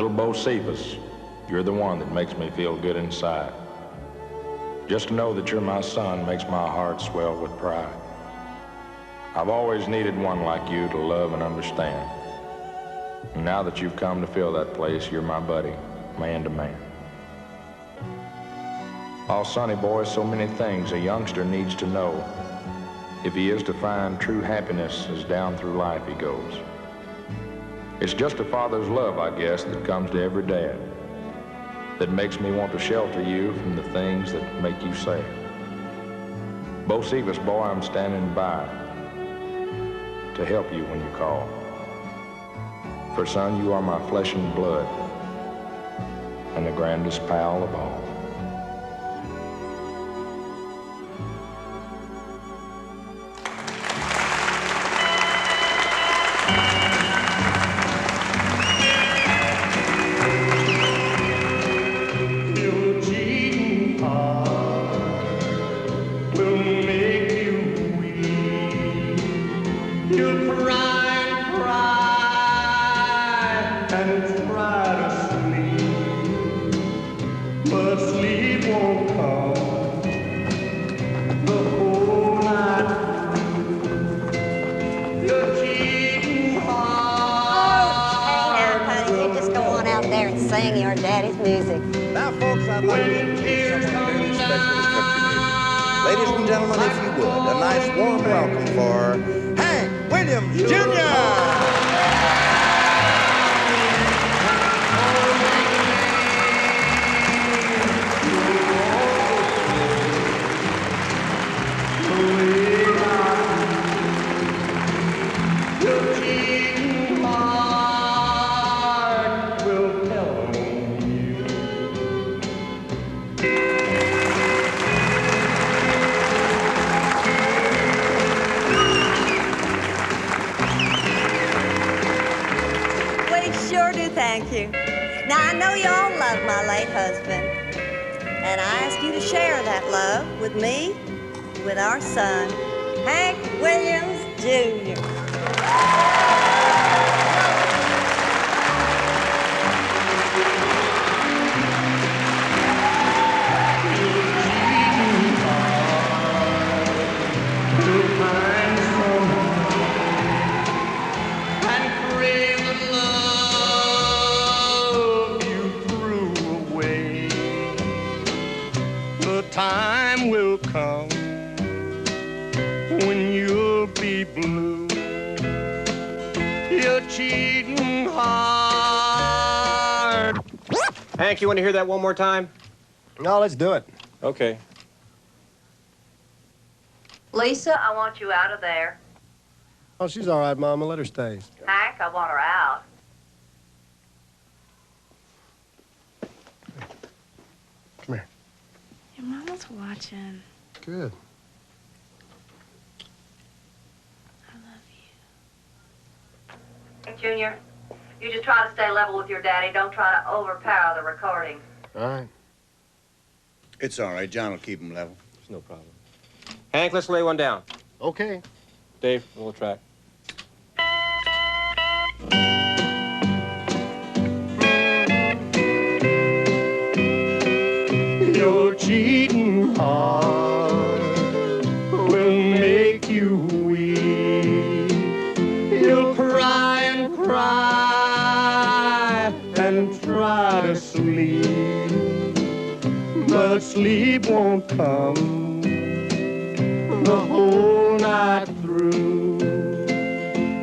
Little Bo Cephas, you're the one that makes me feel good inside. Just to know that you're my son makes my heart swell with pride. I've always needed one like you to love and understand. And now that you've come to fill that place, you're my buddy, man to man. Oh, Sonny boy, so many things a youngster needs to know if he is to find true happiness as down through life he goes. It's just a father's love, I guess, that comes to every dad, that makes me want to shelter you from the things that make you sad. Bo Cephas, boy, I'm standing by to help you when you call. For son, you are my flesh and blood and the grandest pal of all. Sing your daddy's music. Now, folks, I'd like to introduce someone very special to country music. Ladies and gentlemen, if you would, a nice warm welcome for Hank Williams Jr. Thank you. Now, I know you all love my late husband, and I ask you to share that love with me, with our son, Hank Williams Jr. Time will come when you'll be blue. You're cheating hard. Hank, you want to hear that one more time? No, let's do it. Okay. Lisa, I want you out of there. Oh, she's all right, Mama. Let her stay. Hank, I want her out. Come here. Your mama's watching. Good. I love you. Hey, Junior, you just try to stay level with your daddy. Don't try to overpower the recording. All right. It's all right. John will keep him level. It's no problem. Hank, let's lay one down. Okay. Dave, a little track. Your cheating heart will make you weep. You'll cry and cry and try to sleep, but sleep won't come the whole night through.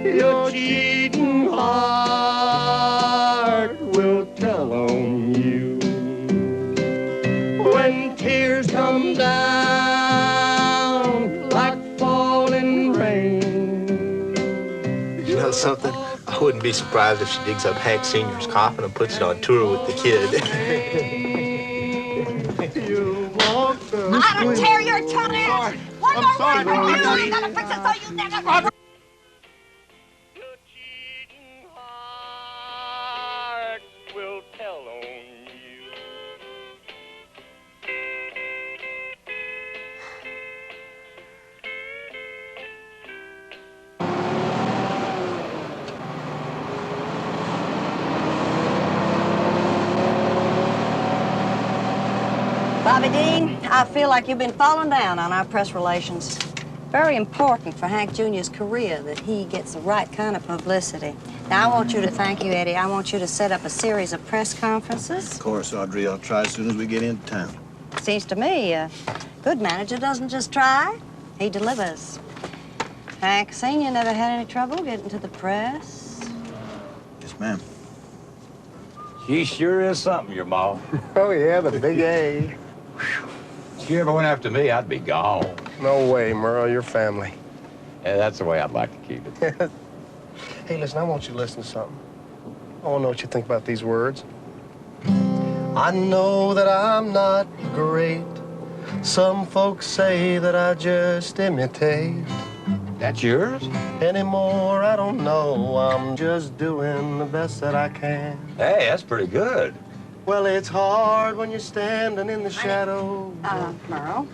Your cheating heart will tell on you when tears come down like falling rain. You know something? I wouldn't be surprised if she digs up Hank Sr.'s coffin and puts it on tour with the kid. I don't tear your tongue out! One more word from you, I'm gonna fix it so you never... Your cheating heart will tell on you. Bobby Dean, I feel like you've been falling down on our press relations. Very important for Hank Jr.'s career that he gets the right kind of publicity. Now, I want you to thank you, Eddie. I want you to set up a series of press conferences. Of course, Audrey. I'll try as soon as we get into town. Seems to me a good manager doesn't just try, he delivers. Hank Sr. never had any trouble getting to the press. Yes, ma'am. She sure is something, your ma. Oh, yeah, the big A. If she ever went after me, I'd be gone. No way, Merle, you're family. Yeah, that's the way I'd like to keep it. Hey, listen, I want you to listen to something. I want to know what you think about these words. I know that I'm not great. Some folks say that I just imitate. That's yours? Anymore, I don't know. I'm just doing the best that I can. Hey, that's pretty good. Well, it's hard when you're standing in the shadow. Merle?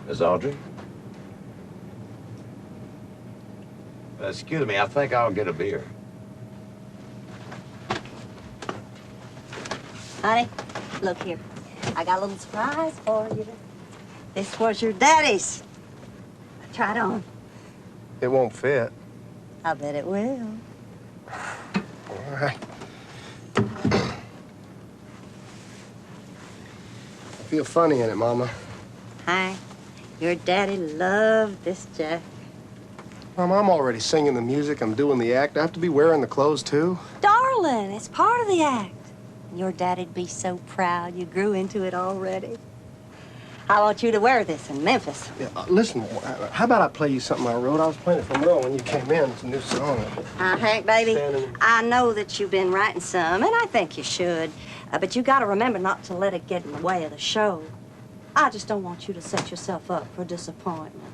Miss Audrey? Excuse me, I think I'll get a beer. Honey, look here. I got a little surprise for you. This was your daddy's. Try it on. It won't fit. I bet it will. All right. I feel funny in it, Mama. Hi. Your daddy loved this jacket. Mama, I'm already singing the music. I'm doing the act. I have to be wearing the clothes, too. Darling, it's part of the act. Your daddy'd be so proud you grew into it already. I want you to wear this in Memphis. Yeah, listen, how about I play you something I wrote? I was playing it for Merle when you came in. It's a new song. Hank, baby, I know that you've been writing some, and I think you should. But you got to remember not to let it get in the way of the show. I just don't want you to set yourself up for disappointment.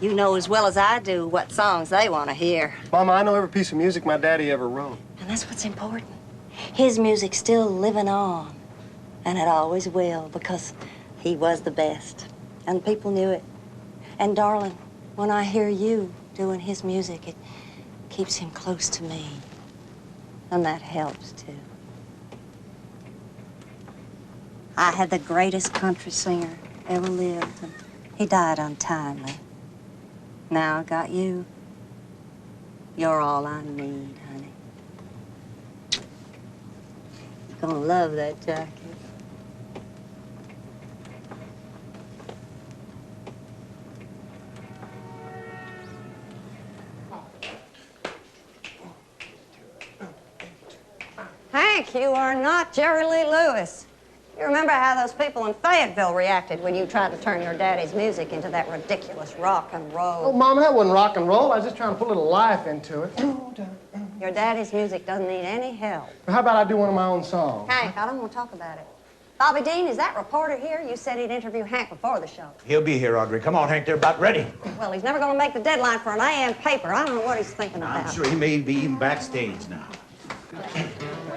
You know as well as I do what songs they want to hear. Mama, I know every piece of music my daddy ever wrote. And that's what's important. His music's still living on, and it always will, because he was the best, and people knew it. And darling, when I hear you doing his music, it keeps him close to me, and that helps too. I had the greatest country singer ever lived, and he died untimely. Now I got you. You're all I need, honey. You're gonna love that jacket. Hank, you are not Jerry Lee Lewis. You remember how those people in Fayetteville reacted when you tried to turn your daddy's music into that ridiculous rock and roll? Oh, Mama, that wasn't rock and roll. I was just trying to put a little life into it. Your daddy's music doesn't need any help. How about I do one of my own songs? Hank, I don't want to talk about it. Bobby Dean, is that reporter here? You said he'd interview Hank before the show. He'll be here, Audrey. Come on, Hank, they're about ready. Well, he's never going to make the deadline for an AM paper. I don't know what he's thinking about. I'm sure he may be even backstage now.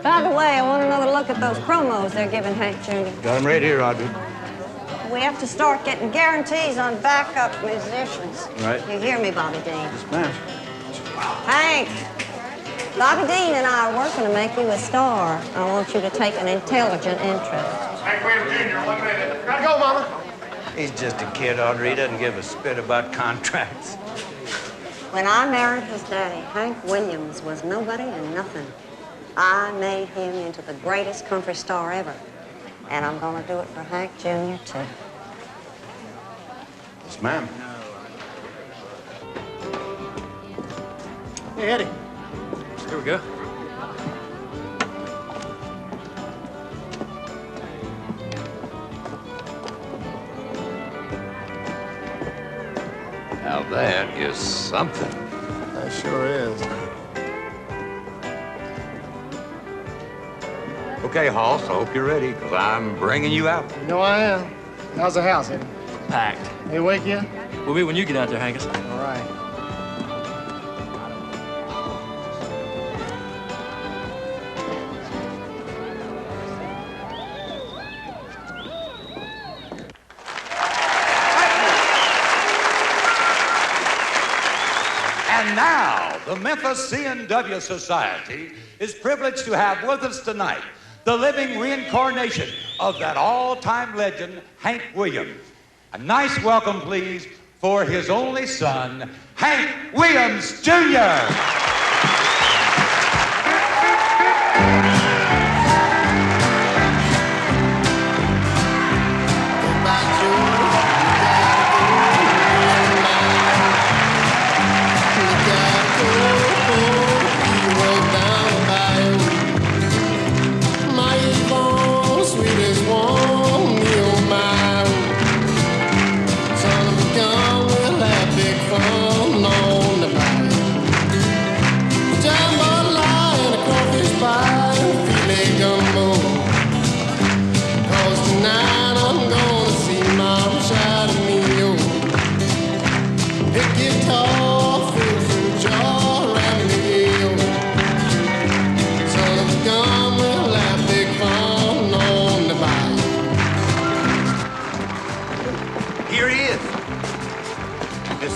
By the way, I want another look at those promos they're giving Hank Jr. Got him right here, Audrey. We have to start getting guarantees on backup musicians. Right. You hear me, Bobby Dean? Yes, ma'am. Hank, Bobby Dean and I are working to make you a star. I want you to take an intelligent interest. Hank Williams Jr., 1 minute. Gotta go, Mama. He's just a kid, Audrey. He doesn't give a spit about contracts. When I married his daddy, Hank Williams was nobody and nothing. I made him into the greatest country star ever. And I'm gonna do it for Hank Jr., too. Yes, ma'am. Hey, Eddie. Here we go. Now that is something. That sure is. Okay, Hoss, I hope you're ready, because I'm bringing you out. You know I am. How's the house, Eddie? Packed. You awake yet? We'll be when you get out there, Hankus. All right. And now, the Memphis C&W Society is privileged to have with us tonight the living reincarnation of that all-time legend, Hank Williams. A nice welcome, please, for his only son, Hank Williams, Jr.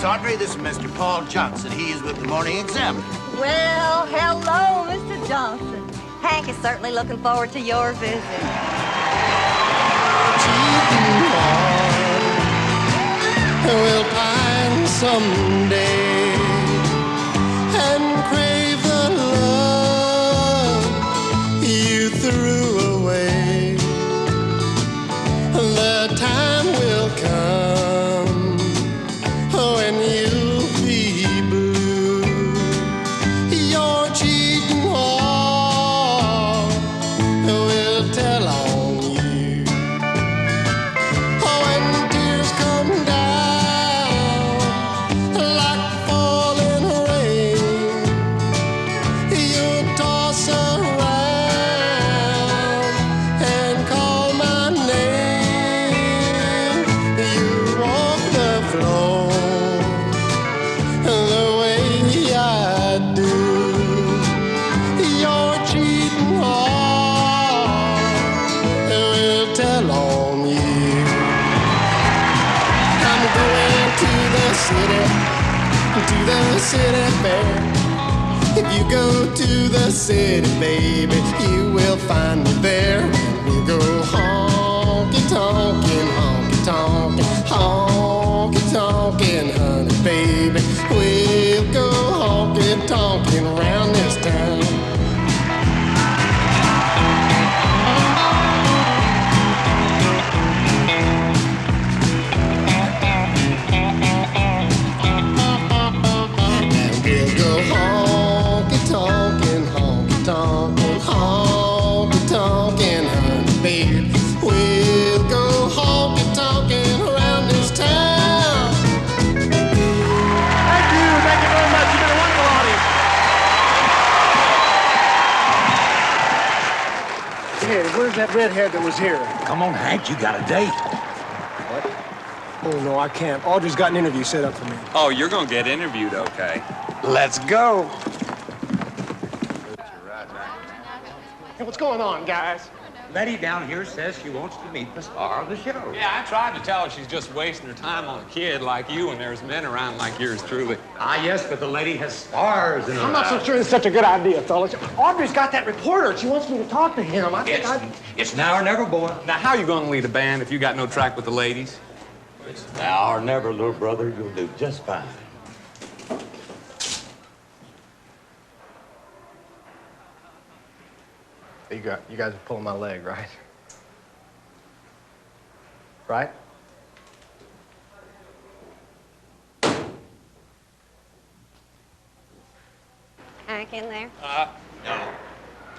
Audrey, this is Mr. Paul Johnson. He is with the Morning Examiner. Well, hello, Mr. Johnson. Hank is certainly looking forward to your visit. Will pine someday and crave the love you threw away. The time will come when you'll be blue. Your cheating heart will tell on you. When tears come down like falling rain, you'll toss around and call my name. You walk the floor the way I do. Your cheating heart will tell on you. I'm going to the city fair. If you go to the city, baby, you will find me there. And we'll go honky-tonkin', honky-tonkin', honky-tonkin', honey, baby. We'll go honky-tonkin' around this town. We'll go honky-tonkin', honky-tonkin', honky-tonkin', honey, baby. We'll go honky-tonkin' around this town. Thank you very much. You've been a wonderful audience. Hey, where's that redhead that was here? Come on, Hank, you got a date. Oh, no, I can't. Audrey's got an interview set up for me. Oh, you're gonna get interviewed, okay? Let's go. Hey, what's going on, guys? Letty down here says she wants to meet the star of the show. Yeah, I tried to tell her she's just wasting her time on a kid like you when there's men around like yours truly. Ah, yes, but the lady has stars in her I'm not so eyes. sure it's such a good idea, fellas. Audrey's got that reporter. She wants me to talk to him. It's now or never, boy. Now, how you gonna lead a band if you got no track with the ladies? It's now or never, little brother. You'll do just fine. You guys are pulling my leg, right? Right? Hank in there? No.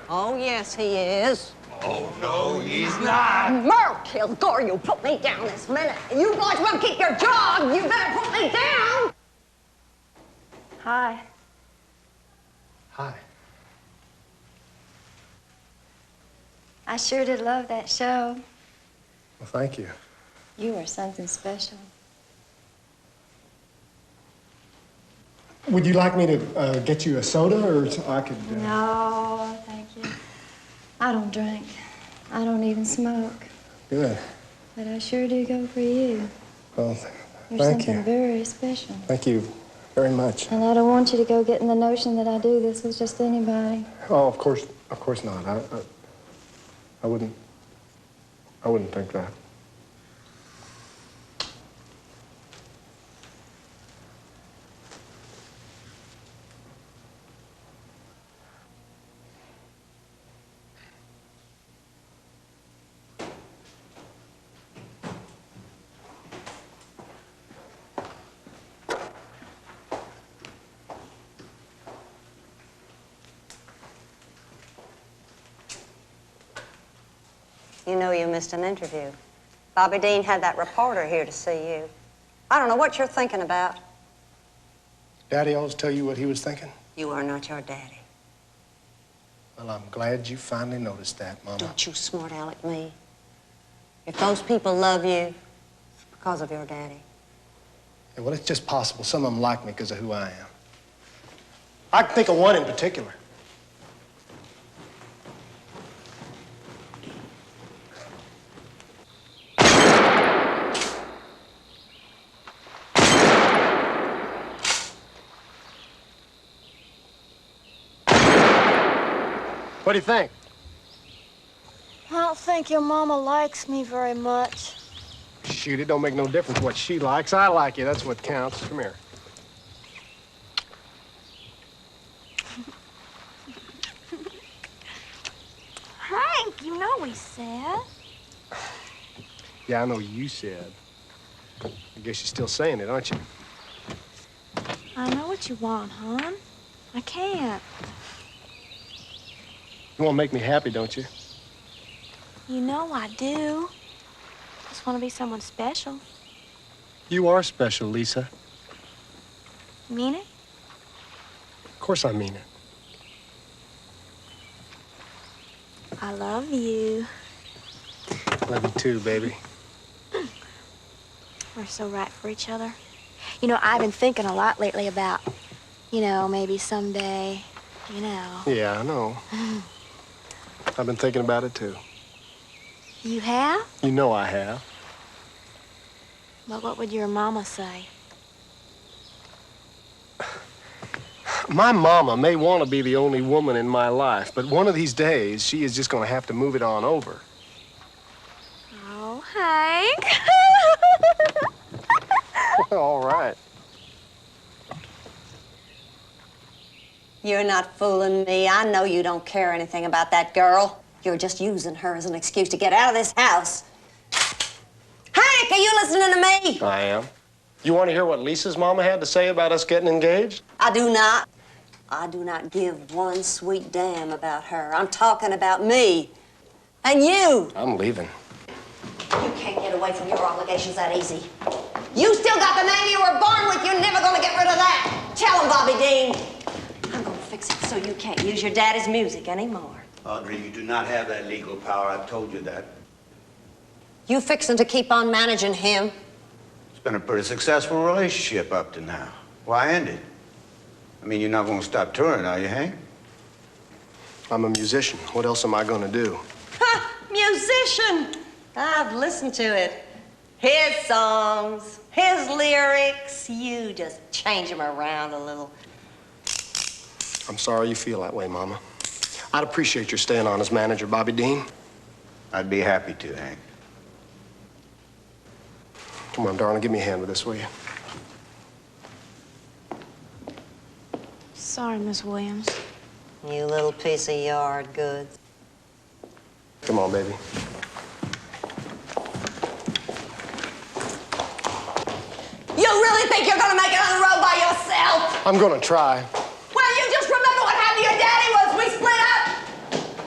Oh, yes, he is. Oh, no, he's not. Merle Kilgore, you put me down this minute. You boys want to keep your job, you better put me down. Hi. Hi. I sure did love that show. Well, thank you. You were something special. Would you like me to get you a soda, or I could... No, thank you. I don't drink. I don't even smoke. Good. But I sure do go for you. Well, You're thank something you. very special. Thank you very much. And I don't want you to go getting the notion that I do this with just anybody. Oh, of course not. I wouldn't. I wouldn't think that. You know you missed an interview. Bobby Dean had that reporter here to see you. I don't know what you're thinking about. Daddy always tell you what he was thinking? You are not your daddy. Well, I'm glad you finally noticed that, Mama. Don't you smart aleck me. If those people love you, it's because of your daddy. Yeah, well, it's just possible some of them like me because of who I am. I can think of one in particular. What do you think? I don't think your mama likes me very much. Shoot, it don't make no difference what she likes. I like you. That's what counts. Come here. Hank, you know we said. Yeah, I know you said. I guess you're still saying it, aren't you? I know what you want, hon. I can't. You want to make me happy, don't you? You know I do. Just want to be someone special. You are special, Lisa. You mean it? Of course I mean it. I love you. Love you too, baby. We're so right for each other. You know, I've been thinking a lot lately about, you know, maybe someday, you know. Yeah, I know. I've been thinking about it too. You have? You know I have. But what would your mama say? My mama may want to be the only woman in my life, but one of these days, she is just going to have to move it on over. Oh, Hank. All right. You're not fooling me. I know you don't care anything about that girl. You're just using her as an excuse to get out of this house. Hank, are you listening to me? I am. You want to hear what Lisa's mama had to say about us getting engaged? I do not. I do not give one sweet damn about her. I'm talking about me. And you. I'm leaving. You can't get away from your obligations that easy. You still got the name you were born with. You're never gonna get rid of that. Tell him, Bobby Dean. I'm gonna fix it so you can't use your daddy's music anymore. Audrey, you do not have that legal power. I've told you that. You fixing to keep on managing him? It's been a pretty successful relationship up to now. Why end it? I mean, you're not going to stop touring, are you, Hank? I'm a musician. What else am I going to do? Ha! Musician! I've listened to it. His songs, his lyrics. You just change them around a little. I'm sorry you feel that way, Mama. I'd appreciate your staying on as manager, Bobby Dean. I'd be happy to, Hank. Come on, darling, give me a hand with this, will you? Sorry, Miss Williams. You little piece of yard goods. Come on, baby. You really think you're gonna make it on the road by yourself? I'm gonna try. Well, you just remember what happened to your daddy once we split up?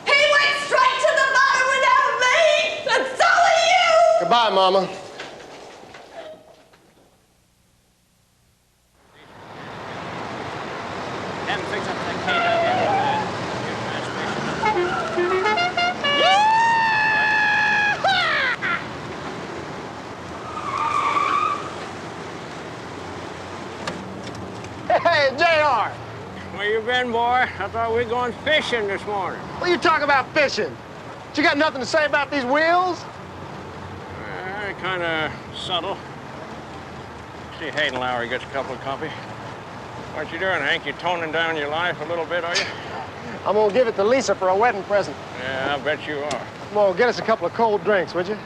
He went straight to the bottom without me! And so will you! Goodbye, Mama. Hey, JR! Where you been, boy? I thought we were going fishing this morning. What are you talking about fishing? You got nothing to say about these wheels? Kind of subtle. See Hayden Lowry gets a cup of coffee. What you doing, Hank? You toning down your life a little bit, are you? I'm gonna give it to Lisa for a wedding present. Yeah, I bet you are. Well, get us a couple of cold drinks, would you?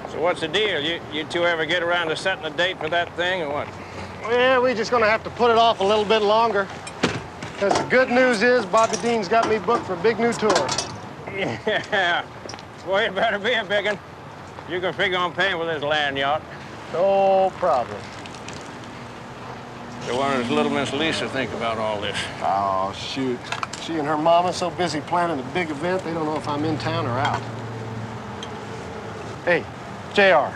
So what's the deal? You two ever get around to setting a date for that thing, or what? Yeah, we're just gonna have to put it off a little bit longer. Because the good news is Bobby Dean's got me booked for a big new tour. Yeah. Boy, it better be a big one. You can figure on paying with this land yacht. No problem. So what does little Miss Lisa think about all this? Oh, shoot. She and her mama so busy planning a big event, they don't know if I'm in town or out. Hey, JR,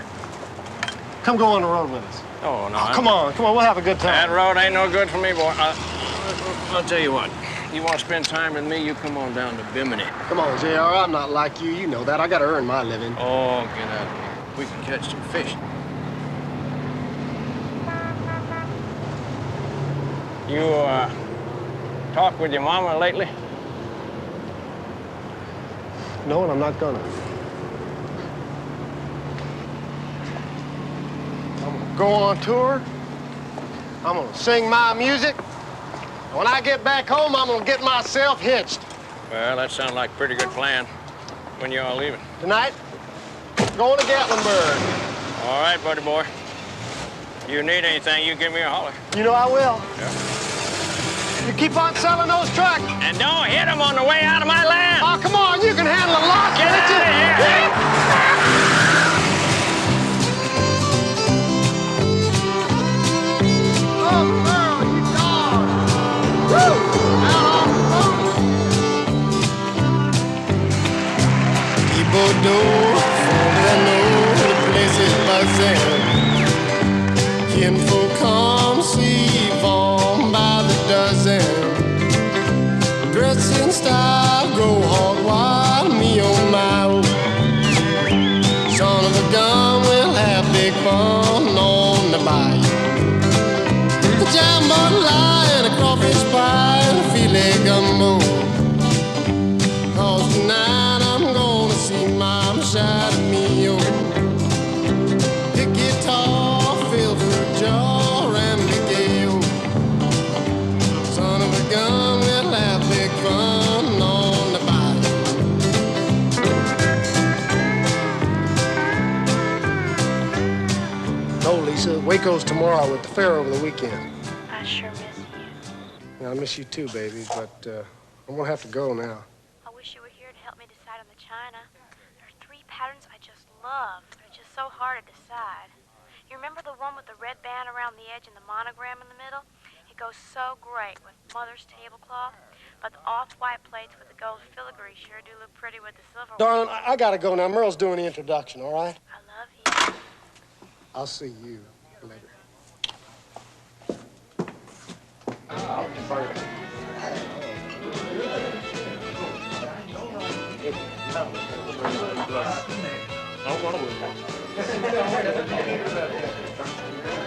come go on the road with us. Oh, no. Come on, we'll have a good time. That road ain't no good for me, boy. I'll tell you what. You want to spend time with me, you come on down to Bimini. Come on, JR, I'm not like you. You know that. I gotta earn my living. Oh, get out of here. We can catch some fish. You, talked with your mama lately? No, and I'm not gonna. I'm gonna go on tour. I'm gonna sing my music. When I get back home, I'm gonna get myself hitched. Well, that sounds like a pretty good plan. When you all leaving? Tonight, going to Gatlinburg. All right, buddy boy. You need anything, you give me a holler. You know I will. Yeah. You keep on selling those trucks. And don't hit them on the way out of my land. Oh, come on, you can handle a lot. Get out of here. Bordeaux, Fontainebleau, the place is buzzing. Kinfolk come see Yvonne by the dozen. Dress in style, go hog wild, me on my own. Son of a gun, we'll have big fun on the bayou. The jambalaya and a crawfish pie and a filet gumbo. 'Cause tonight I'm gonna see Mom shout at me, oh. Pick guitar, fill for jaw, and Miguel. Son of a gun, we'll have big fun on the bayou. No, Lisa, Waco's tomorrow with the fair over the weekend. I sure miss you. Yeah, I miss you too, baby, but I'm gonna have to go now. I wish you were here to help me decide on the china. There are 3 patterns I just love. They're just so hard to decide. You remember the one with the red band around the edge and the monogram in the middle? It goes so great with Mother's tablecloth. But the off-white plates with the gold filigree sure do look pretty with the silver. Darling, I gotta go now. Merle's doing the introduction, all right? I love you. I'll see you later.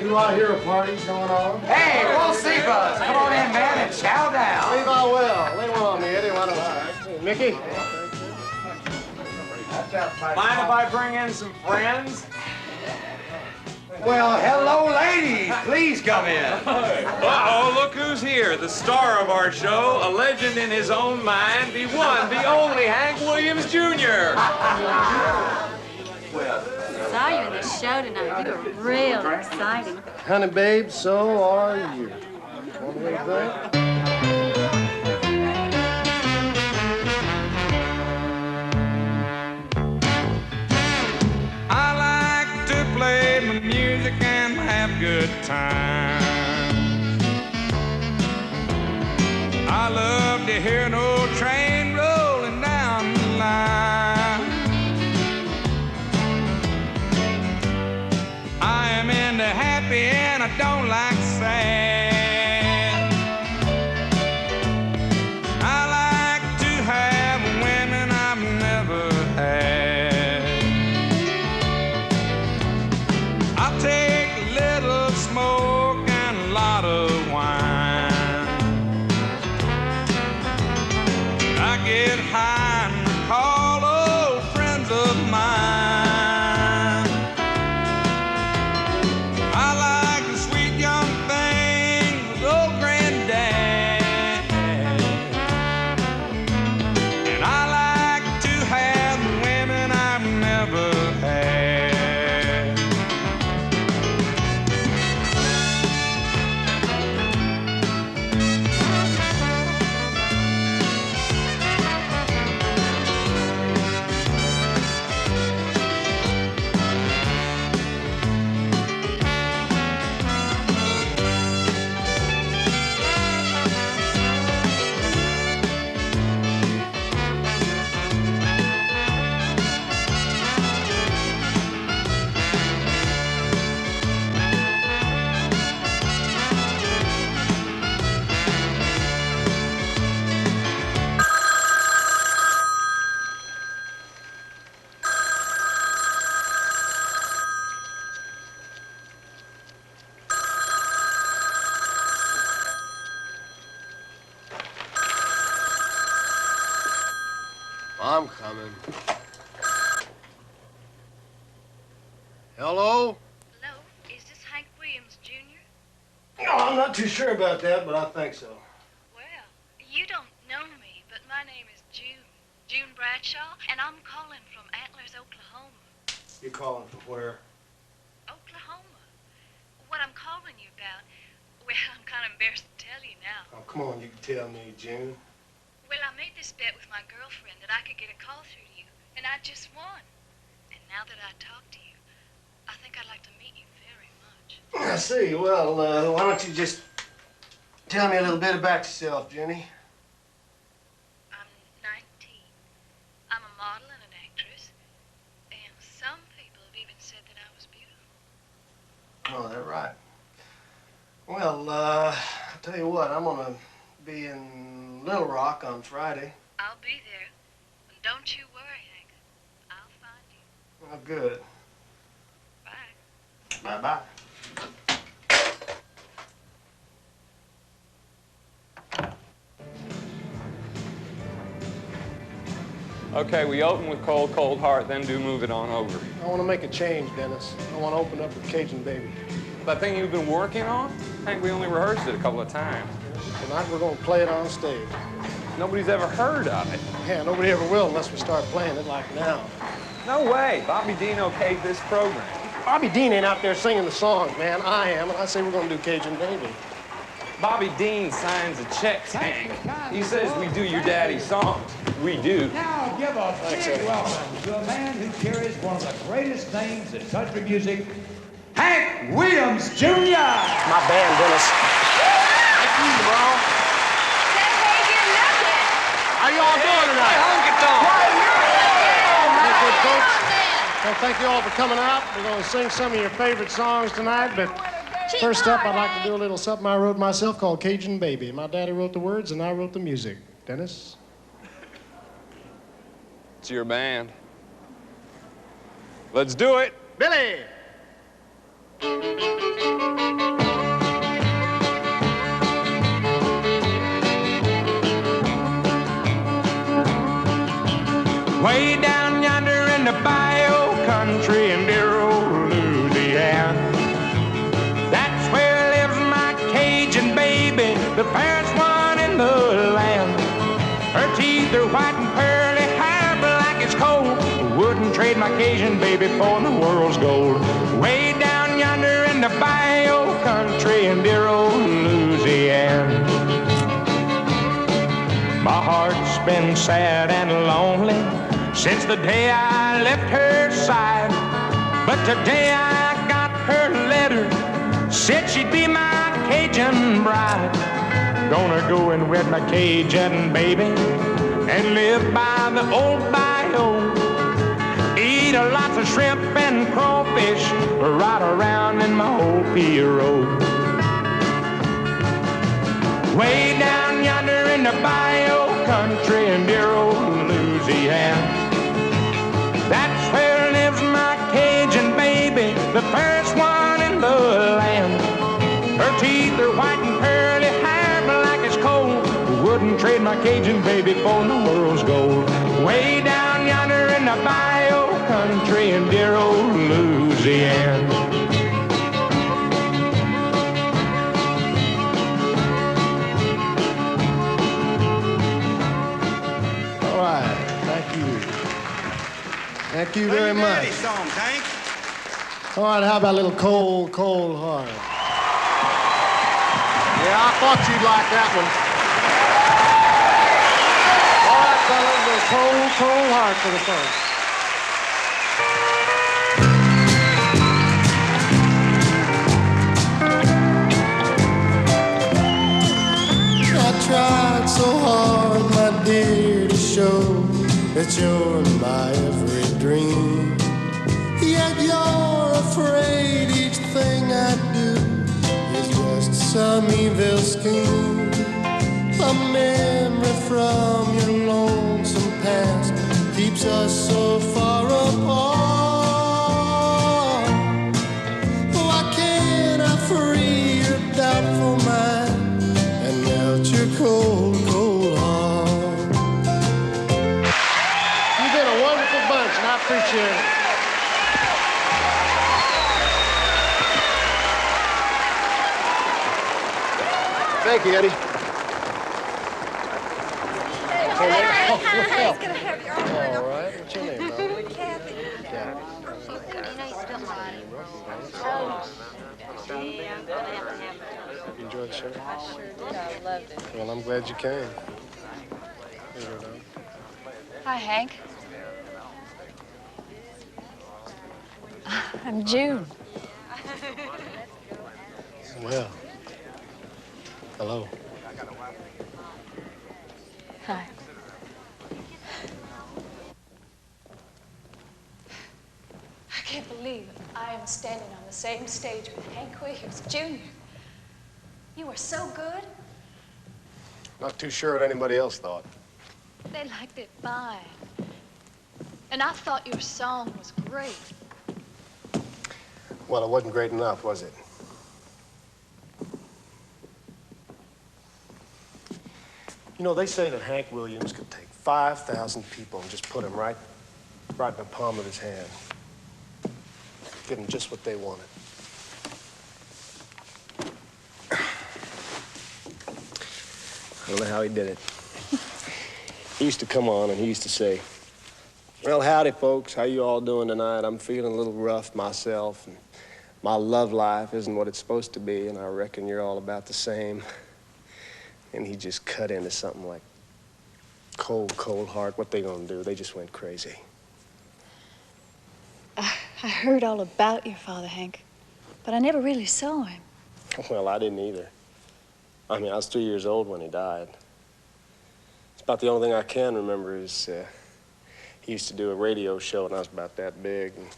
You out here, a party's going on? Hey, we'll see, Buzz. Come on in, man, and chow down. Leave I will. Lay one on me, Eddie. Why don't I? Mickey? Mind if I bring in some friends? Well, hello, ladies. Please come in. Uh-oh, look who's here. The star of our show, a legend in his own mind, the one, the only Hank Williams Jr. Saw you in the show tonight. You were real exciting. Honey, babe, so are you. Want a little drink? I like to play my music and have good times. I love to hear an old train rolling down the line. I am into happy and I don't like sad. I like to have women I've never had. I'll take a little smoke and a lot of wine. I get high and recall old friends of mine. I like the sweet young I'm coming. Hello? Hello, is this Hank Williams, Jr.? No, I'm not too sure about that, but I think so. Well, you don't know me, but my name is June Bradshaw, and I'm calling from Antlers, Oklahoma. You're calling from where? Oklahoma. What I'm calling you about, well, I'm kind of embarrassed to tell you now. Oh, come on, you can tell me, June. Well, I made this bet with my girlfriend that I could get a call through to you, and I just won. And now that I talked to you, I think I'd like to meet you very much. I see. Well, why don't you just tell me a little bit about yourself, Junie? I'm 19. I'm a model and an actress, and some people have even said that I was beautiful. Oh, that's right. Well, I'll tell you what, I'm gonna be in Little Rock on Friday. I'll be there. And don't you worry, Hank. I'll find you. Oh, good. Bye. Bye-bye. Okay, we open with Cold, Cold Heart, then do Move It On Over. I want to make a change, Dennis. I want to open up with Cajun Baby. That thing you've been working on? I think we only rehearsed it a couple of times. Tonight we're going to play it on stage. Nobody's ever heard of it. Yeah, nobody ever will unless we start playing it like now. No way. Bobby Dean okayed this program. Bobby Dean ain't out there singing the songs, man. I am, and I say we're going to do Cajun Baby. Bobby Dean signs a check, Hank. He says we do your daddy's songs. We do. Now give a big welcome to a man who carries one of the greatest names in country music, Hank Williams, Jr. My band, Dennis. Thank you, bro. How y'all doing tonight? Good, folks. Well, thank you all for coming out. We're going to sing some of your favorite songs tonight, but first up, I'd like to do a little something I wrote myself called Cajun Baby. My daddy wrote the words, and I wrote the music. Dennis? It's your band. Let's do it. Billy! Way down yonder in the bayou country in dear old Louisiana. That's where lives my Cajun baby, the fairest one in the land. Her teeth are white and pearly, hair black as coal. Wouldn't trade my Cajun baby for the world's gold. Way down yonder in the bayou country in dear old Louisiana. My heart's been sad and lonely since the day I left her side. But today I got her letter, said she'd be my Cajun bride. Gonna go and wed my Cajun baby and live by the old bayou. Eat a lots of shrimp and crawfish right around in my old Pierrot. Way down yonder in the bayou country in dear old Louisiana. That's where lives my Cajun baby, the fairest one in the land. Her teeth are white and pearly, hair black as coal. Wouldn't trade my Cajun baby for the world's gold. Way down yonder in the bayou country in dear old Louisiana. Thank you very much. Songs, Hank. All right, how about a little Cold, Cold Heart? Yeah, I thought you'd like that one. All right, fellas, a little Cold, Cold Heart for the folks. I tried so hard, my dear, to show that you're my every dream. Yet you're afraid each thing I do is just some evil scheme. A memory from your lonesome past keeps us so far apart. Why can't I free your doubtful mind and melt your cold, cold heart? I appreciate it. Thank you, Eddie. He's gonna have your All right. What's your name, Mel? Kathy. You enjoyed the show? I sure did. I loved it. Well, I'm glad you came. Here we go. Hi, Hank. I'm June. Well, hello. Hi. I can't believe I am standing on the same stage with Hank Williams, Jr. You were so good. Not too sure what anybody else thought. They liked it fine. And I thought your song was great. Well, it wasn't great enough, was it? You know, they say that Hank Williams could take 5,000 people and just put them right in the palm of his hand. Give them just what they wanted. I don't know how he did it. He used to come on and he used to say, well, howdy, folks. How you all doing tonight? I'm feeling a little rough myself, and my love life isn't what it's supposed to be, and I reckon you're all about the same. And he just cut into something like Cold, Cold Heart. What they gonna do? They just went crazy. I heard all about your father, Hank, but I never really saw him. Well, I didn't either. I mean, I was 3 years old when he died. It's about the only thing I can remember is he used to do a radio show when I was about that big. And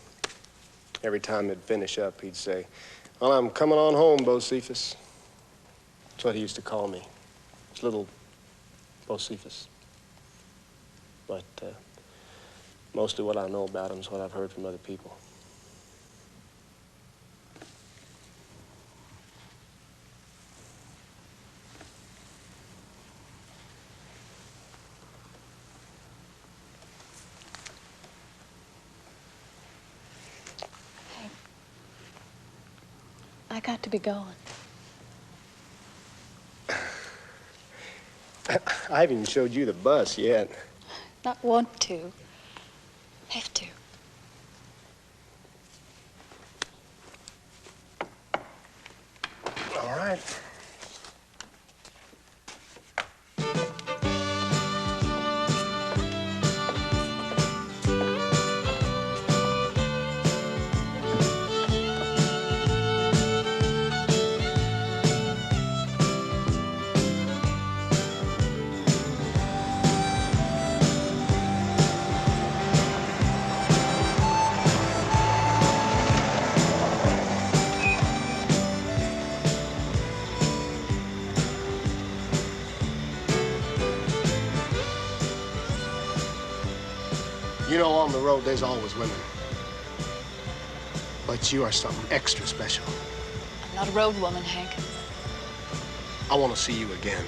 every time he'd finish up, he'd say, well, I'm coming on home, Bocephus. That's what he used to call me. It's little Bocephus. But mostly what I know about him is what I've heard from other people. I got to be going. I haven't even showed you the bus yet. Not want to. Have to. All right. You know, on the road, there's always women. But you are something extra special. I'm not a road woman, Hank. I want to see you again.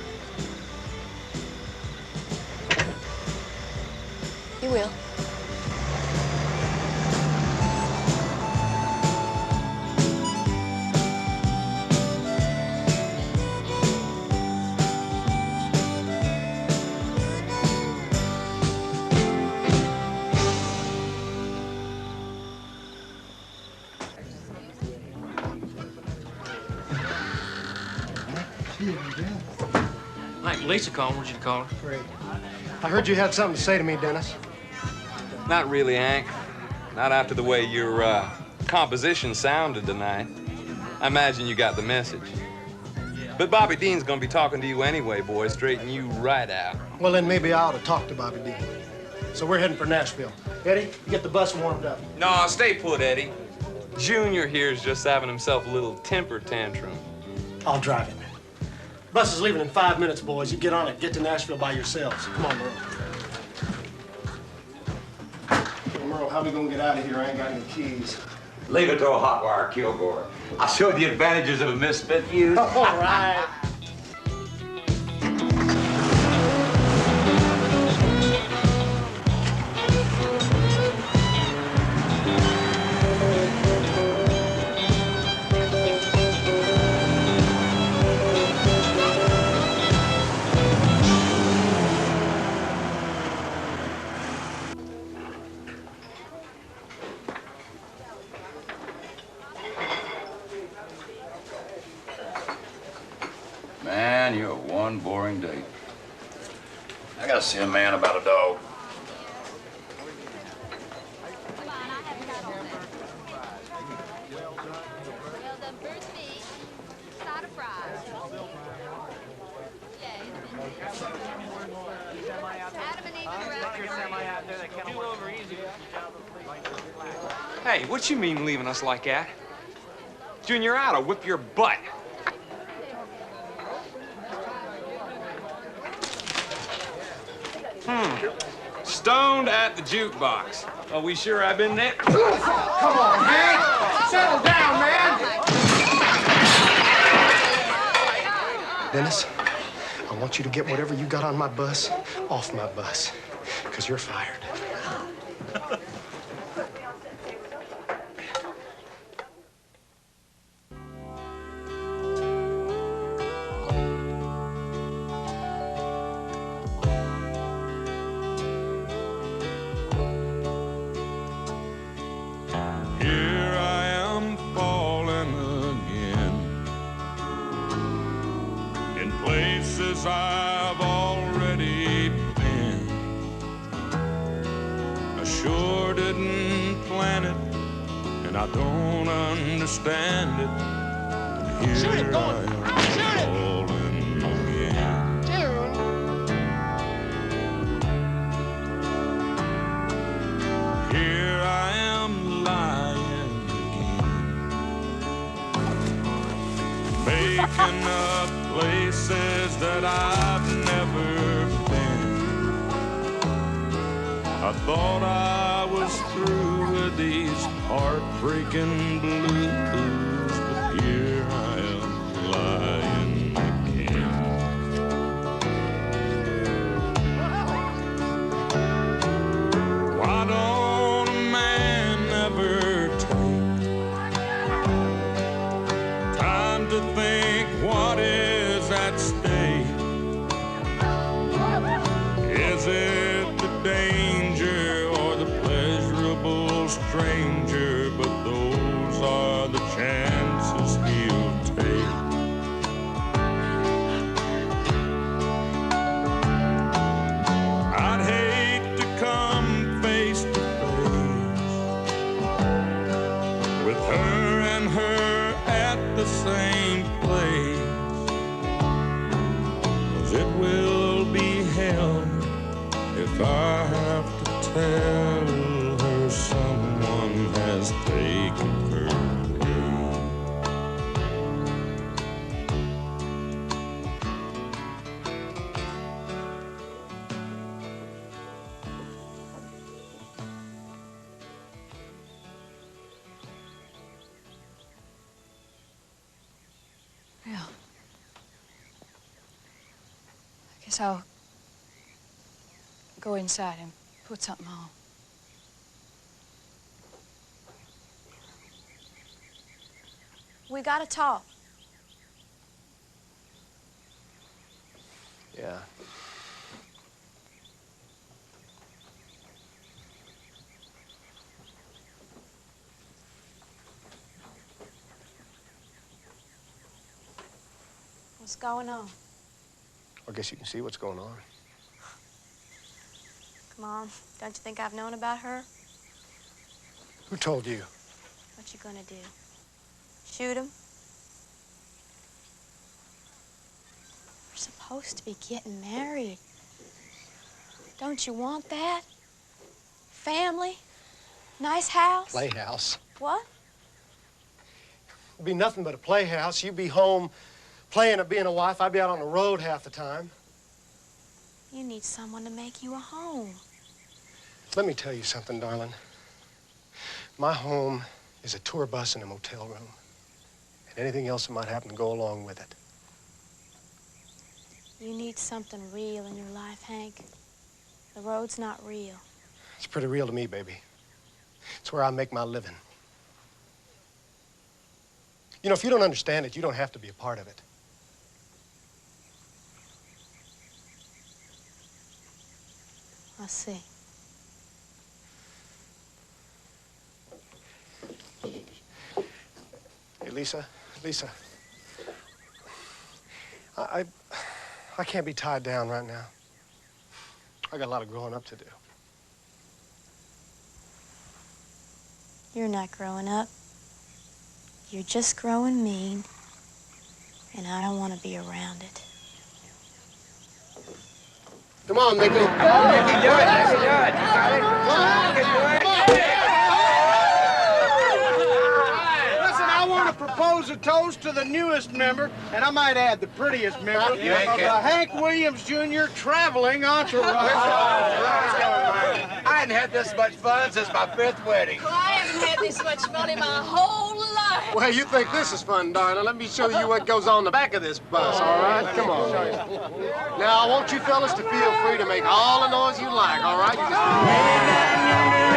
You will. Like Lisa called, where'd you call her? Great. I heard you had something to say to me, Dennis. Not really, Hank. Not after the way your composition sounded tonight. I imagine you got the message. But Bobby Dean's gonna be talking to you anyway, boy. Straighten you right out. Well, then maybe I ought to talk to Bobby Dean. So we're heading for Nashville. Eddie, you get the bus warmed up. No, stay put, Eddie. Junior here's just having himself a little temper tantrum. I'll drive him. Bus is leaving in 5 minutes, boys. You get on it. Get to Nashville by yourselves. Come on, Merle. Hey, Merle, how we gonna get out of here? I ain't got any keys. Leave it to a hot wire, Kilgore. I showed the advantages of a misfit fuse. All right. one boring date. I gotta see a man about a dog. Hey, what you mean leaving us like that? Junior, I'll whip your butt. Stoned at the jukebox. Oh, we sure have been there. Come on, Hank! Settle down, man! Dennis, I want you to get whatever you got on my bus off my bus, because you're fired. I've already been. I sure didn't plan it, and I don't understand it. But here Shoot it, go I on. am falling again. Here I am lying again, making up places that I've never been. I thought I was through with these heartbreaking blues, but here I am lying again. Why don't a man ever take time to think what is at stake? Is it the danger or the pleasurable stranger? But those are the chances he'll take. I'd hate to come face to face with her and her at the same place. It will be hell if I have to tell her someone has taken her away. Well, I guess I'll go inside and put something on. We gotta talk. Yeah. What's going on? I guess you can see what's going on. Come on, don't you think I've known about her? Who told you? What you gonna do? Shoot him? We're supposed to be getting married. Don't you want that? Family? Nice house? Playhouse. What? It'd be nothing but a playhouse. You'd be home playing at being a wife. I'd be out on the road half the time. You need someone to make you a home. Let me tell you something, darling. My home is a tour bus and a motel room. And anything else that might happen to go along with it. You need something real in your life, Hank. The road's not real. It's pretty real to me, baby. It's where I make my living. You know, if you don't understand it, you don't have to be a part of it. I see. Hey, Lisa, I I can't be tied down right now. I got a lot of growing up to do. You're not growing up. You're just growing mean, and I don't want to be around it. Come on, Mickey. Mickey, do it. You got it. Listen, I want to propose a toast to the newest member, and I might add the prettiest member of the Hank Williams Jr. Traveling Entourage. I hadn't had this much fun since my 5th wedding. Well, I haven't had this much fun in my whole life. Well, you think this is fun, darling. Let me show you what goes on the back of this bus, all right? Come on. Now, I want you fellas to feel free to make all the noise you like, all right? You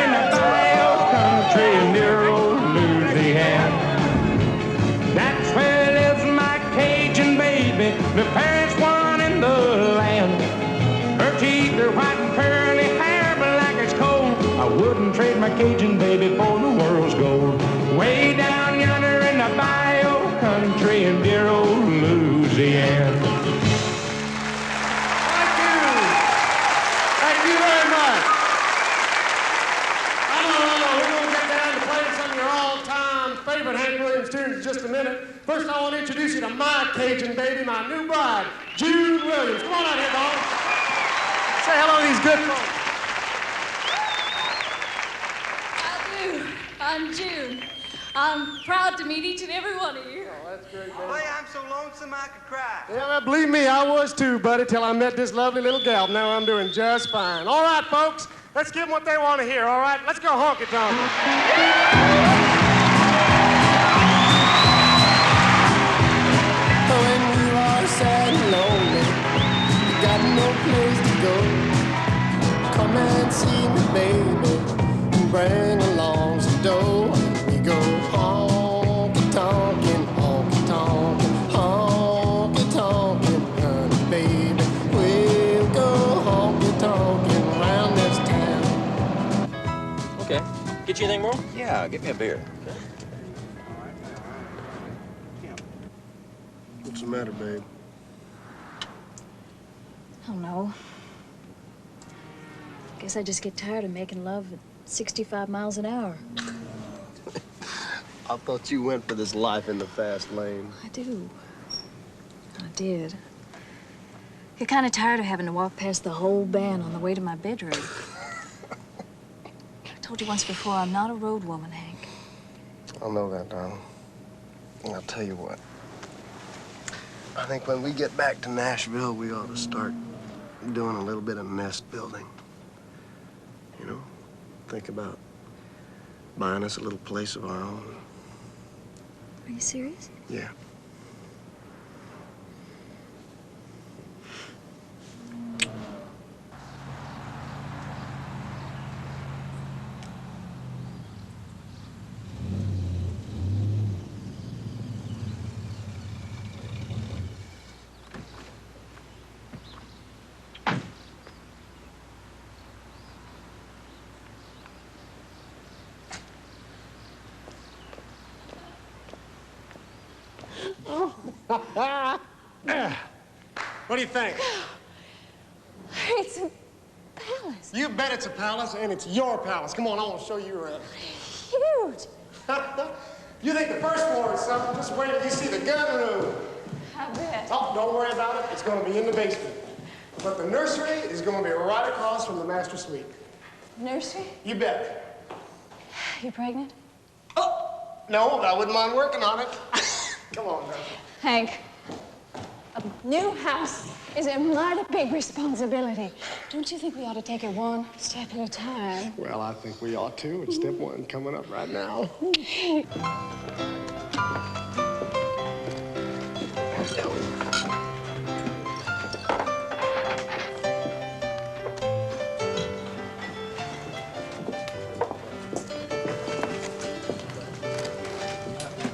In the bayou country near old Louisiana. That's where lives my Cajun baby, the fairest one in the land. Her teeth are white and curly hair, but like it's cold, I wouldn't trade my Cajun baby for the world's gold. Way down yonder in the bayou country in dear old Louisiana. Thank you very much. We're going to get down to playing some of your all-time favorite Hank Williams tunes in just a minute. First, I want to introduce you to my Cajun baby, my new bride, June Williams. Come on out here, dog. Say hello to these good folks. I'm June. I'm proud to meet each and every one of you. Oh, that's great, man. Boy, I'm so lonesome I could cry. Yeah, well, believe me, I was too, buddy, till I met this lovely little gal. Now I'm doing just fine. All right, folks, let's give them what they want to hear, all right? Let's go honky-tonk. When you are sad and lonely, you got no place to go. Come and see me, baby, and bring along some dough. We go honky-tonkin', honky-tonkin', honky-tonkin', honey, baby. We'll go honky-tonkin' around this town. Okay. Get you anything more? Yeah, get me a beer. What's the matter, babe? Oh, no. Guess I just get tired of making love at 65 miles an hour. I thought you went for this life in the fast lane. I do. I did. Get kind of tired of having to walk past the whole band on the way to my bedroom. I told you once before, I'm not a road woman, Hank. I know that, darling. And I'll tell you what. I think when we get back to Nashville, we ought to start doing a little bit of nest building. You know, think about buying us a little place of our own. Are you serious? Yeah. What do you think? It's a palace. You bet it's a palace, and it's your palace. Come on, I want to show you around. Huge. You think the first floor is something? Just wait till you see the gun room. I bet. Oh, don't worry about it. It's going to be in the basement. But the nursery is going to be right across from the master suite. Nursery? You bet. You pregnant? No, but I wouldn't mind working on it. Come on, now. Hank, a new house is a mighty big responsibility. Don't you think we ought to take it one step at a time? Well, I think we ought to. It's step one coming up right now.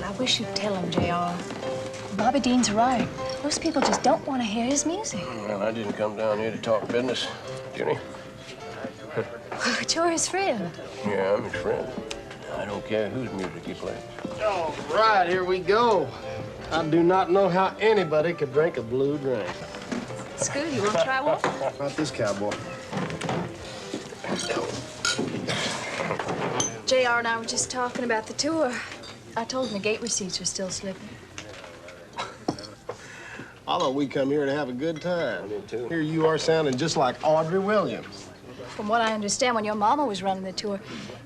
I wish you'd tell him, J.R. Bobby Dean's right. Most people just don't want to hear his music. Well, I didn't come down here to talk business, Junie. But you're his friend. Yeah, I'm his friend. I don't care whose music he plays. All right, here we go. I do not know how anybody could drink a blue drink. Looks good. You want to try one? Not this cowboy. JR and I were just talking about the tour. I told him the gate receipts were still slipping. I thought we'd come here to have a good time. Me too. Here you are sounding just like Audrey Williams. From what I understand, when your mama was running the tour,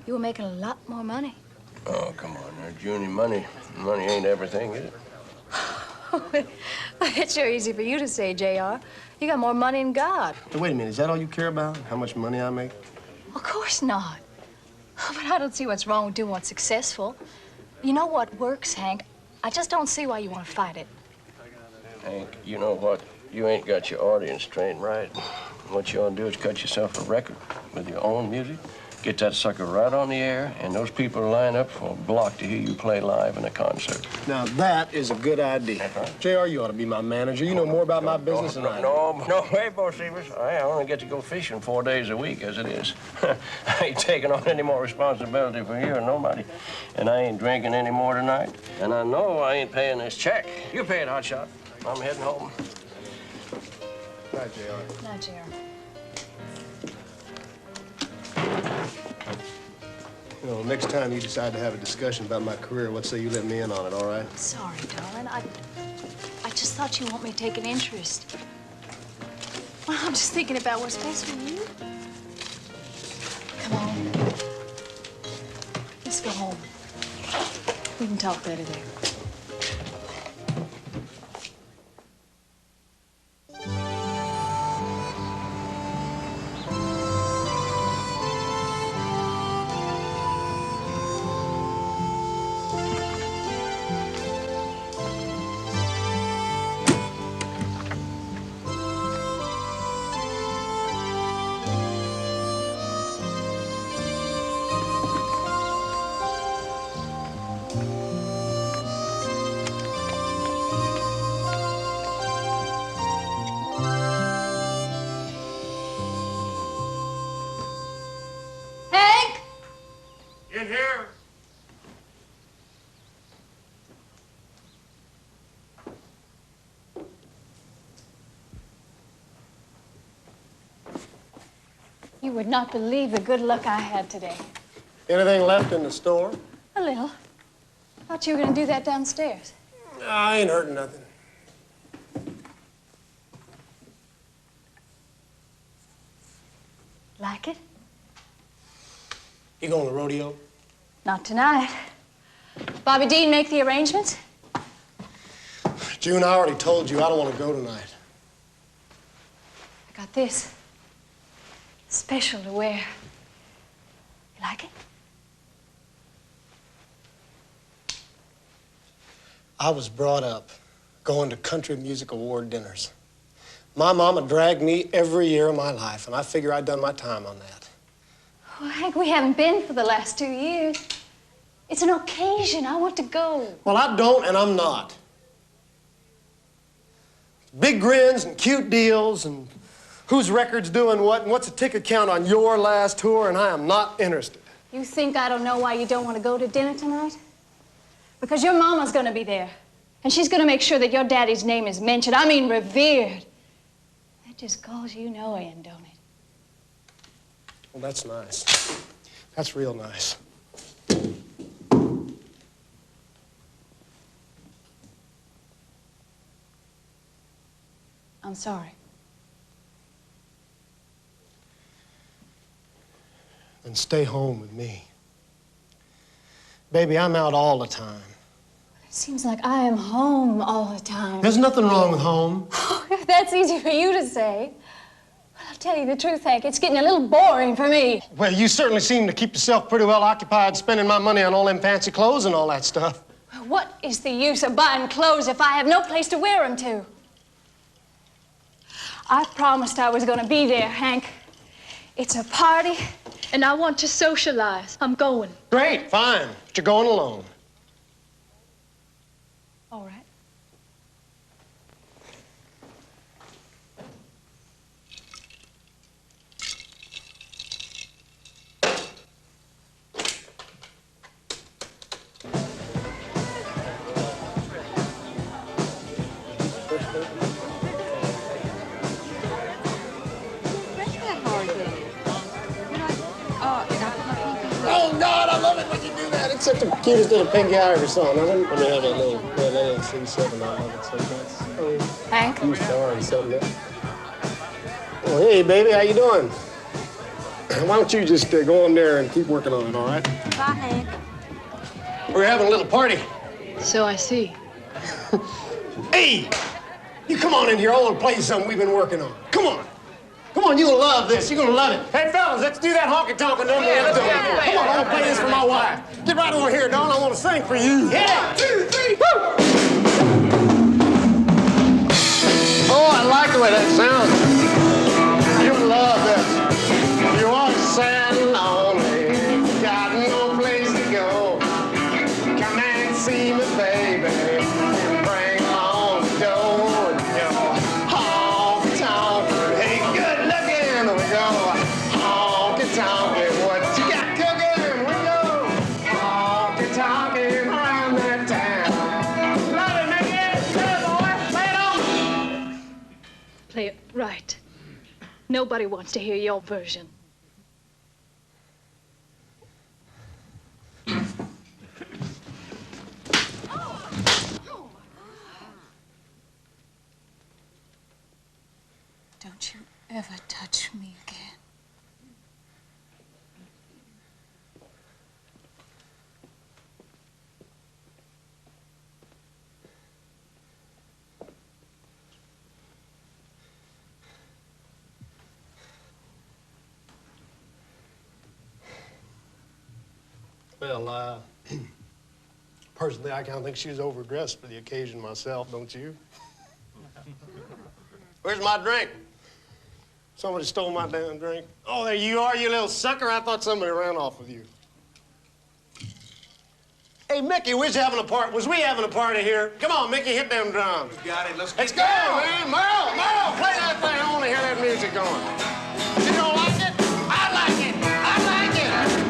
you were making a lot more money. Oh, come on now, Junie. Money ain't everything, is it? It's sure easy for you to say, JR. You got more money than God. Hey, wait a minute, is that all you care about? How much money I make? Of course not. But I don't see what's wrong with doing what's successful. You know what works, Hank? I just don't see why you want to fight it. Hank, you know what? You ain't got your audience trained right. What you ought to do is cut yourself a record with your own music, get that sucker right on the air, and those people line up for a block to hear you play live in a concert. Now, that is a good idea. JR, you ought to be my manager. You know more about my business than I do. No way, Bo Stevens. I only get to go fishing 4 days a week, as it is. I ain't taking on any more responsibility for you or nobody. And I ain't drinking any more tonight. And I know I ain't paying this check. You pay it, hotshot. I'm heading home. Night, JR. Night, JR. You know, next time you decide to have a discussion about my career, let's say you let me in on it, all right? Sorry, darling. I just thought you want me to take an interest. Well, I'm just thinking about what's best for you. Come on. Let's go home. We can talk better there. In here. You would not believe the good luck I had today. Anything left in the store? A little. Thought you were going to do that downstairs. I ain't hurting nothing. Like it? You going to the rodeo? Not tonight. Bobby Dean make the arrangements? June, I already told you I don't want to go tonight. I got this. Special to wear. You like it? I was brought up going to country music award dinners. My mama dragged me every year of my life, and I figure I'd done my time on that. Well, Hank, we haven't been for the last 2 years. It's an occasion. I want to go. Well, I don't, and I'm not. Big grins and cute deals and whose record's doing what and what's the ticket count on your last tour, and I am not interested. You think I don't know why you don't want to go to dinner tonight? Because your mama's going to be there. And she's going to make sure that your daddy's name is mentioned. I mean revered. That just calls you no end, don't it? Well, that's nice. That's real nice. I'm sorry. Then stay home with me. Baby, I'm out all the time. It seems like I am home all the time. There's nothing wrong with home. That's easy for you to say. But I'll tell you the truth, Hank, it's getting a little boring for me. Well, you certainly seem to keep yourself pretty well occupied spending my money on all them fancy clothes and all that stuff. What is the use of buying clothes if I have no place to wear them to? I promised I was going to be there, Hank. It's a party, and I want to socialize. I'm going. Great, fine, but you're going alone. All right. darling, would you do that? It's such the cutest little pinky I ever saw. Now, let me have that little, yeah, that ain't C7. I love it so much. Hank? You star and something else. Well, hey, baby, how you doing? Why don't you just go in there and keep working on it, all right? Bye, Hank. We're having a little party. So I see. Hey, you come on in here. I want to play you something we've been working on. Come on. Come on, you're gonna love this. You're gonna love it. Hey, fellas, let's do that honky-tonk number. Yeah, let's have it. Come on, I want to play this for my wife. Get right over here, Don. I want to sing for you. Yeah. 1, 2, 3, woo! Oh, I like the way that sounds. You'll love this. You are sad and lonely, got no place to go. Come and see me, baby, and bring on the dough. Honky-tonk, hey, good looking, we go. Honky-tonk, what you got cooking, we go. Honky-tonkin' around that town. Love it, Mickey. Good boy, play it on. Play it right. Nobody wants to hear your version. Don't you ever touch me again. Well, personally, I kind of think she was overdressed for the occasion myself, don't you? Where's my drink? Somebody stole my damn drink. Oh, there you are, you little sucker. I thought somebody ran off with you. Hey, Mickey, was we having a party here? Come on, Mickey, hit them drums. You got it. Let's go, man. Merle, play that thing. I want to hear that music going. You don't like it? I like it. I like it.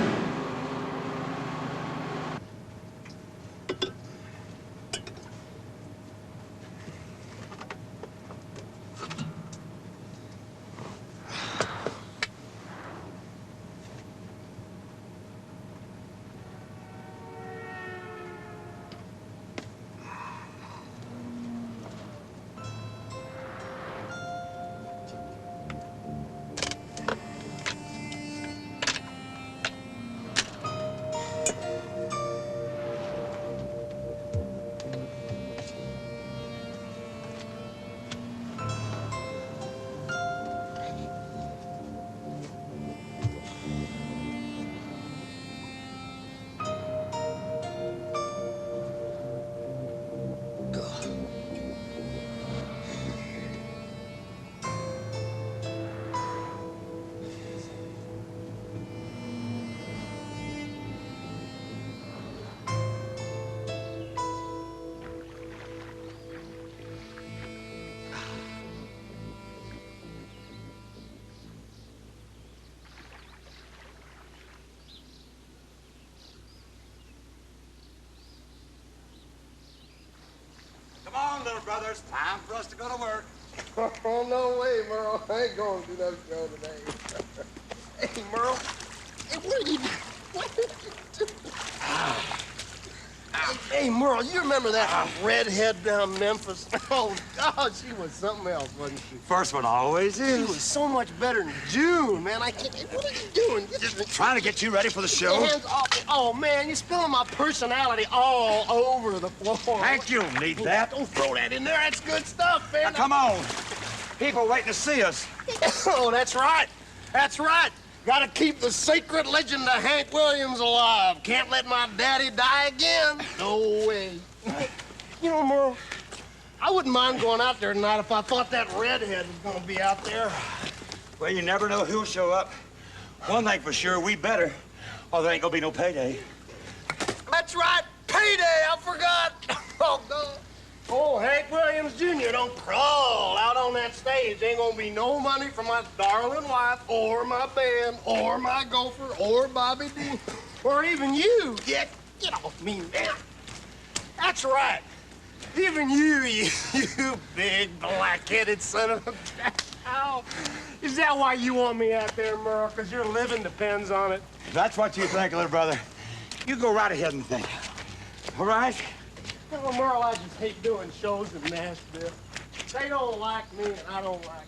Come on, little brothers. Time for us to go to work. Oh, no way, Merle. I ain't going to do no show today. Hey, Merle. Hey, what are you doing? What are you doing? Hey, Merle, you remember that redhead down Memphis? Oh, God, she was something else, wasn't she? First one always is. She was so much better than June, man. I can't. What are you doing? Just trying to get you ready for the show. Hands off me. Oh, man, you're spilling my personality all over the floor. Hank, you don't need that. Don't throw that in there. That's good stuff, man. Now, come on. People waiting to see us. Oh, that's right. That's right. Gotta keep the sacred legend of Hank Williams alive. Can't let my daddy die again. No way. You know, Merle, I wouldn't mind going out there tonight if I thought that redhead was gonna be out there. Well, you never know who'll show up. One thing for sure, we better, or there ain't gonna be no payday. That's right. Payday. I forgot. Oh, God. Oh, Hank Williams Jr. don't crawl out on that stage. Ain't gonna be no money for my darling wife, or my band, or my gopher, or Bobby Dean, or even you. Get off me, man. That's right. Even you big black-headed son of a cow. Is that why you want me out there, Merle? Because your living depends on it. If that's what you think, little brother, You go right ahead and think. All right? Well, Merle, I just hate doing shows in Nashville. They don't like me, and I don't like them.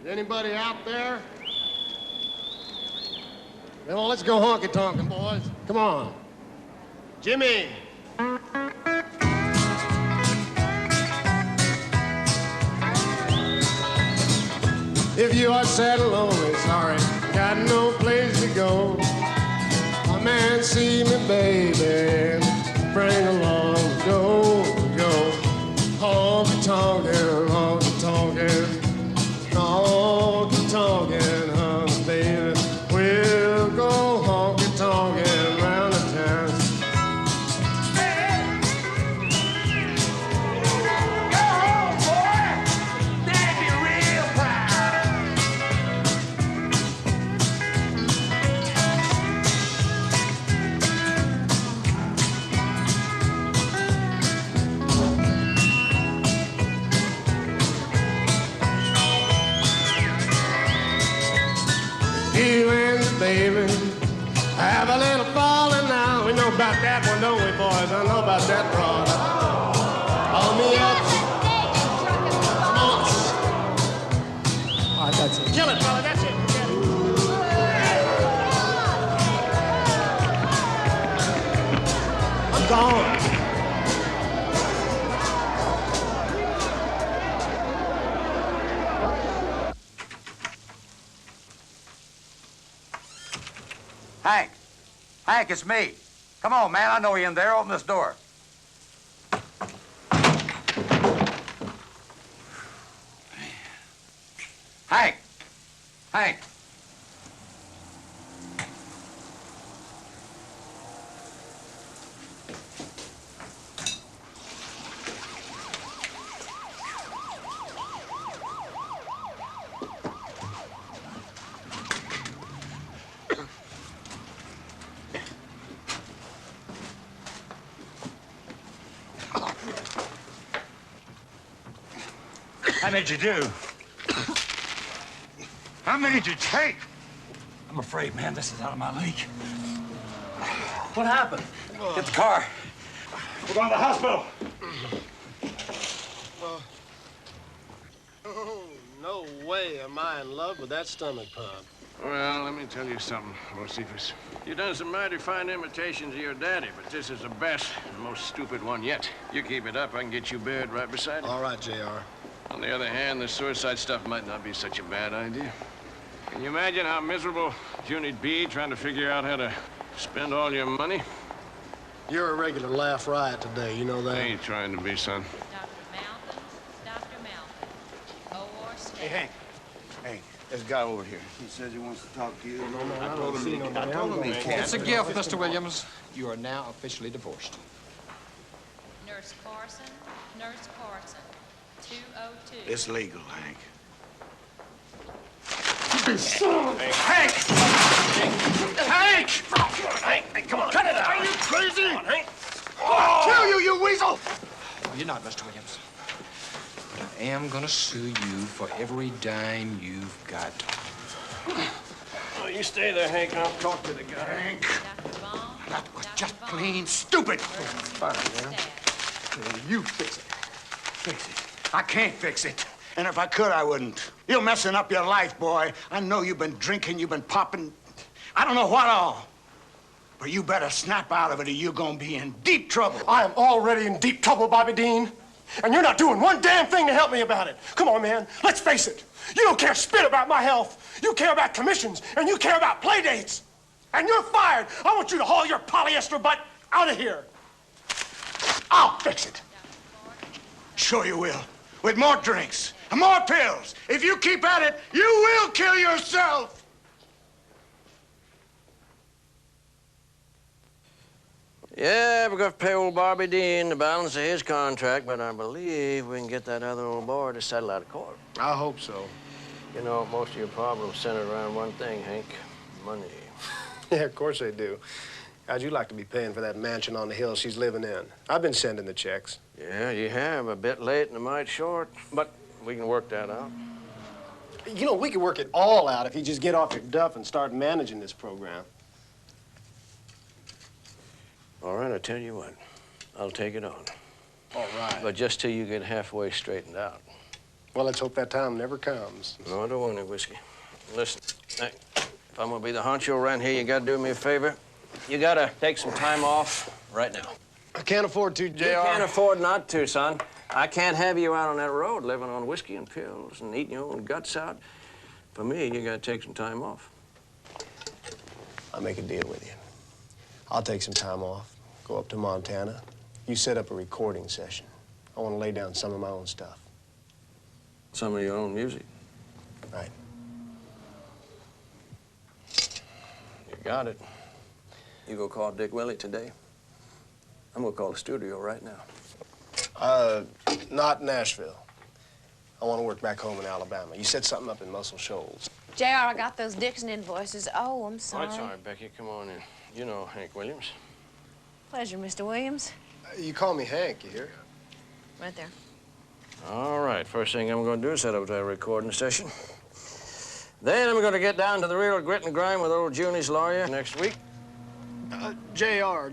Is anybody out there? Well, let's go honky-tonkin', boys. Come on. Jimmy. If you are sad and lonely, sorry, got no place to go, come and see me, baby. Bring along the go. Honky-tonkin', honky-tonkin', honky-tonkin', honey, baby. We'll go honky-tonkin' round the town. Go home, boy! Dad be real proud. You and the baby have a little falling now. We know about that one, don't we, boys? I know about that broad. Call me up. All right, that's it. Kill it, brother. That's it. I'm gone. Hank. Hank, it's me. Come on, man. I know you're in there. Open this door. Hank. Hank. How many did you do? How many did you take? I'm afraid, man, this is out of my league. What happened? Get the car. We're going to the hospital. Oh, no way am I in love with that stomach pump. Well, let me tell you something, Josephus. You've done some mighty fine imitations of your daddy, but this is the best and most stupid one yet. You keep it up, I can get you buried right beside him. All right, JR. On the other hand, the suicide stuff might not be such a bad idea. Can you imagine how miserable Junie'd be trying to figure out how to spend all your money? You're a regular laugh riot today, you know that? I ain't trying to be, son. Hey, Hank. Hank, there's a guy over here. He says he wants to talk to you. I told him he can't. It's a gift, Mr. Williams. You are now officially divorced. Nurse Carson, Nurse Carson, 202. It's legal, Hank. Hank! Hank! Hank, come on. Cut it out. Are you crazy? Come on, Hank. I'll kill you, you weasel! You're not, Mr. Williams. But I am gonna sue you for every dime you've got. Oh, you stay there, Hank. I'll talk to the guy. Hank! That was just plain stupid. Fine, man. You fix it. Fix it. I can't fix it. And if I could, I wouldn't. You're messing up your life, boy. I know you've been drinking, you've been popping. I don't know what all. But you better snap out of it or you're gonna be in deep trouble. I am already in deep trouble, Bobby Dean. And you're not doing one damn thing to help me about it. Come on, man. Let's face it. You don't care a spit about my health. You care about commissions, and you care about play dates. And you're fired. I want you to haul your polyester butt out of here. I'll fix it. Sure you will. With more drinks and more pills. If you keep at it, you will kill yourself. Yeah, we're going to pay old Bobby Dean the balance of his contract, but I believe we can get that other old boy to settle out of court. I hope so. You know, most of your problems center around one thing, Hank. Money. Yeah, of course they do. How'd you like to be paying for that mansion on the hill she's living in? I've been sending the checks. Yeah, you have. A bit late and a mite short, but we can work that out. You know, we could work it all out if you just get off your duff and start managing this program. All right, I tell you what. I'll take it on. All right. But just till you get halfway straightened out. Well, let's hope that time never comes. No, I don't want it, Whiskey. Listen, hey, if I'm gonna be the honcho around here, you gotta do me a favor. You gotta take some time off right now. I can't afford to, JR. You can't afford not to, son. I can't have you out on that road living on whiskey and pills and eating your own guts out. For me, you gotta take some time off. I'll make a deal with you. I'll take some time off, go up to Montana. You set up a recording session. I want to lay down some of my own stuff. Some of your own music? Right. You got it. You go call Dick Willie today. I'm gonna call the studio right now. Not Nashville. I want to work back home in Alabama. You set something up in Muscle Shoals. JR, I got those Dixon invoices. Oh, I'm sorry. Oh, it's all right, Becky. Come on in. You know Hank Williams. Pleasure, Mr. Williams. You call me Hank, you hear? Right there. All right. First thing I'm gonna do is set up that recording session. Then I'm gonna get down to the real grit and grime with old Junie's lawyer next week. JR,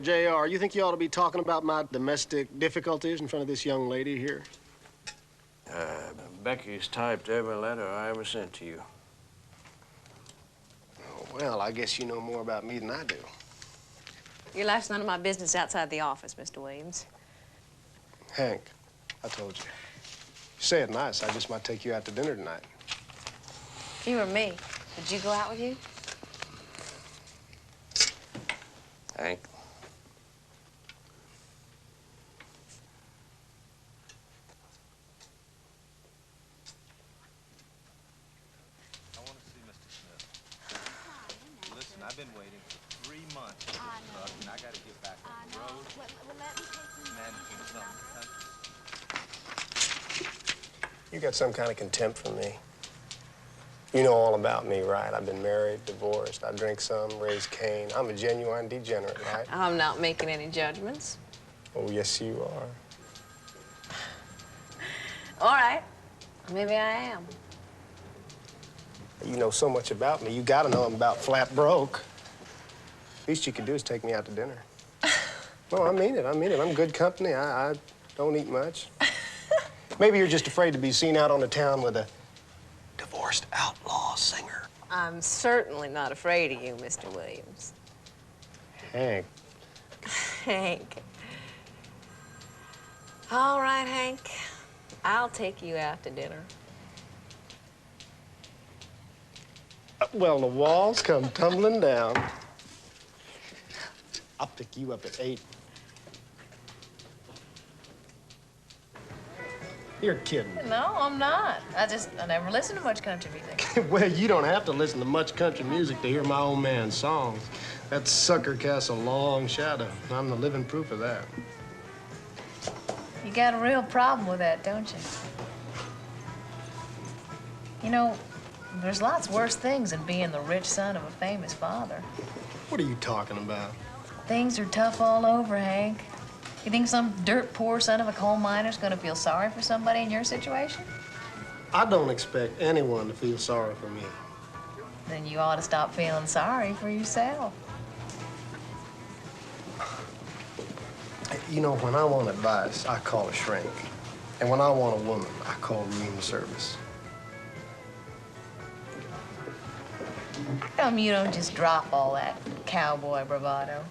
you think you ought to be talking about my domestic difficulties in front of this young lady here? Becky's typed every letter I ever sent to you. Well, I guess you know more about me than I do. Your life's none of my business outside the office, Mr. Williams. Hank, I told you. You say it nice. I just might take you out to dinner tonight. If you were me, would you go out with you? Hank. I want to see Mr. Smith. Listen, I've been waiting for 3 months for this truck, and I got to get back on the road. Managing something. You got some kind of contempt for me. You know all about me, right? I've been married, divorced, I drink some, raise Cain. I'm a genuine degenerate, right? I'm not making any judgments. Oh, yes, you are. All right. Maybe I am. You know so much about me. You gotta know I'm about flat broke. Least you could do is take me out to dinner. No, I mean it. I mean it. I'm good company. I don't eat much. Maybe you're just afraid to be seen out on the town with a divorced outlaw singer. I'm certainly not afraid of you, Mr. Williams. Hank. Hank. All right, Hank. I'll take you out to dinner. Well, the walls come tumbling down. I'll pick you up at 8. You're kidding. No, I'm not. I never listen to much country music. Well, you don't have to listen to much country music to hear my old man's songs. That sucker casts a long shadow. I'm the living proof of that. You got a real problem with that, don't you? You know, there's lots worse things than being the rich son of a famous father. What are you talking about? Things are tough all over, Hank. You think some dirt poor son of a coal miner's gonna feel sorry for somebody in your situation? I don't expect anyone to feel sorry for me. Then you ought to stop feeling sorry for yourself. You know, when I want advice, I call a shrink. And when I want a woman, I call room service. How come you don't just drop all that cowboy bravado?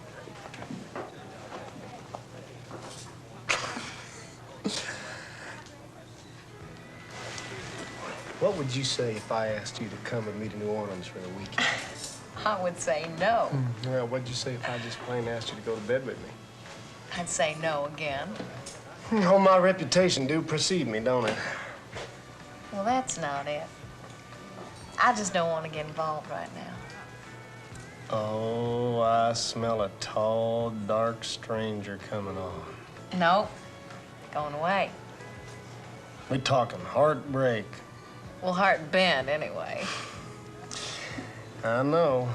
What would you say if I asked you to come with me to New Orleans for the weekend? I would say no. Well, what'd you say if I just plain asked you to go to bed with me? I'd say no again. Oh, my reputation do precede me, don't it? Well, that's not it. I just don't want to get involved right now. Oh, I smell a tall, dark stranger coming on. Nope. Going away. We're talking heartbreak. Well, heart bend, anyway. I know.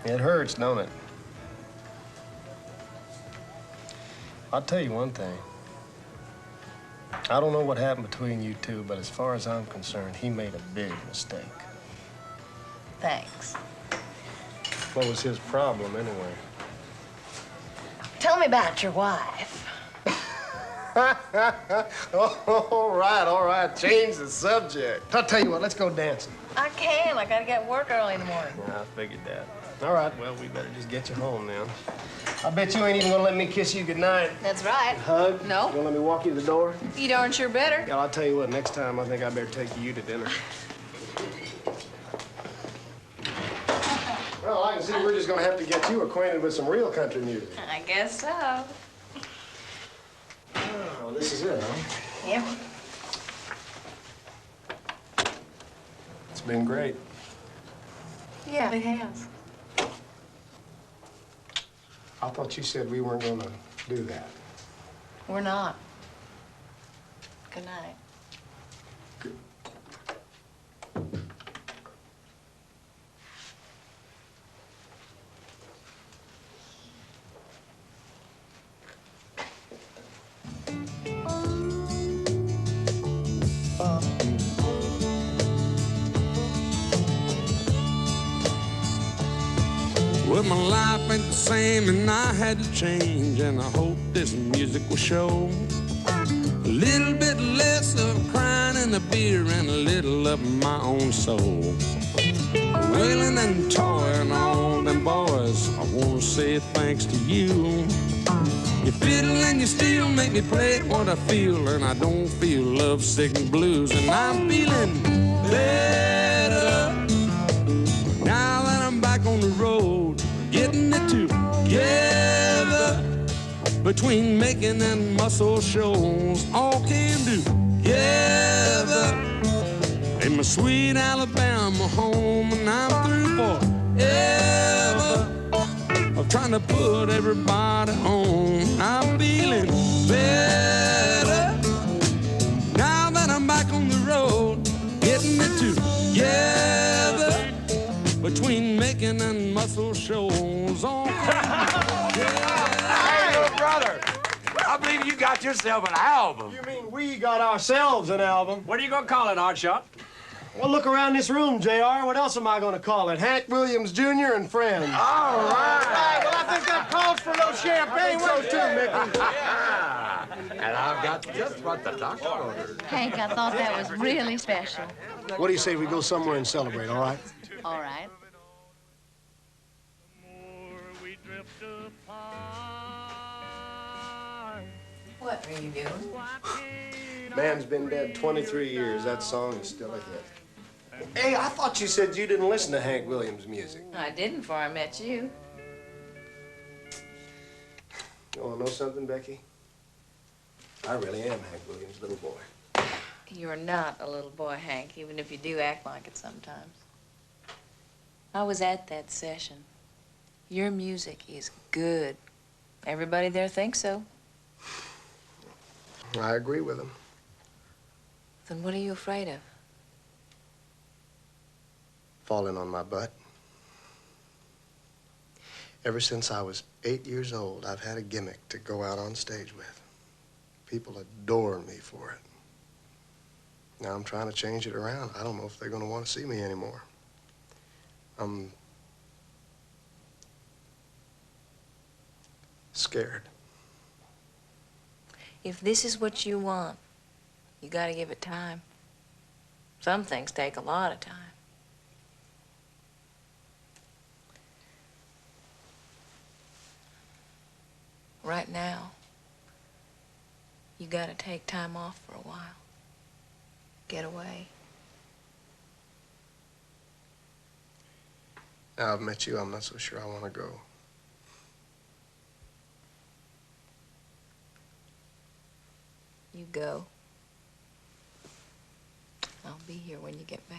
It hurts, don't it? I'll tell you one thing. I don't know what happened between you two, but as far as I'm concerned, he made a big mistake. Thanks. What was his problem, anyway? Tell me about your wife. All right. Change the subject. I'll tell you what, let's go dancing. I can't. I gotta get work early in the morning. Yeah, I figured that. All right, well, we better just get you home then. I bet you ain't even gonna let me kiss you goodnight. That's right. Hug? No. You gonna let me walk you to the door? You darn sure better. Yeah, I'll tell you what, next time I think I better take you to dinner. Well, I can see we're just gonna have to get you acquainted with some real country music. I guess so. Oh, this is it, huh? Yep. It's been great. Yeah, it has. I thought you said we weren't gonna do that. We're not. Good night. Well, my life ain't the same and I had to change, and I hope this music will show a little bit less of crying and the beer and a little of my own soul. Wailing and toying on them boys, I wanna say thanks to you. You fiddle and you still make me play what I feel, and I don't feel lovesick and blues, and I'm feeling better now that I'm back on the road, getting it together between making and muscle shows. All came together in my sweet Alabama home, and I'm through forever of trying to put everybody on. I'm feeling better now that I'm back on the road, getting it together between making and muscle shows. On. Hey, little brother, I believe you got yourself an album. You mean we got ourselves an album? What are you gonna call it, Hotshot? Well, look around this room, JR. What else am I gonna call it? Hank Williams Jr. and Friends. All right. Well, I think that calls for a little champagne. So too, Mickey. Yeah. And I've got just what the doctor ordered. Hank, I thought that was really special. What do you say we go somewhere and celebrate, all right? All right. What are you doing? Man's been dead 23 years. That song is still a hit. Hey, I thought you said you didn't listen to Hank Williams music. I didn't before I met you. You want to know something, Becky? I really am Hank Williams' little boy. You're not a little boy, Hank, even if you do act like it sometimes. I was at that session. Your music is good. Everybody there thinks so. I agree with him. Then what are you afraid of? Falling on my butt. Ever since I was 8 years old, I've had a gimmick to go out on stage with. People adore me for it. Now I'm trying to change it around. I don't know if they're going to want to see me anymore. I'm scared. If this is what you want, you gotta give it time. Some things take a lot of time. Right now, you gotta take time off for a while. Get away. Now I've met you, I'm not so sure I want to go. You go. I'll be here when you get back.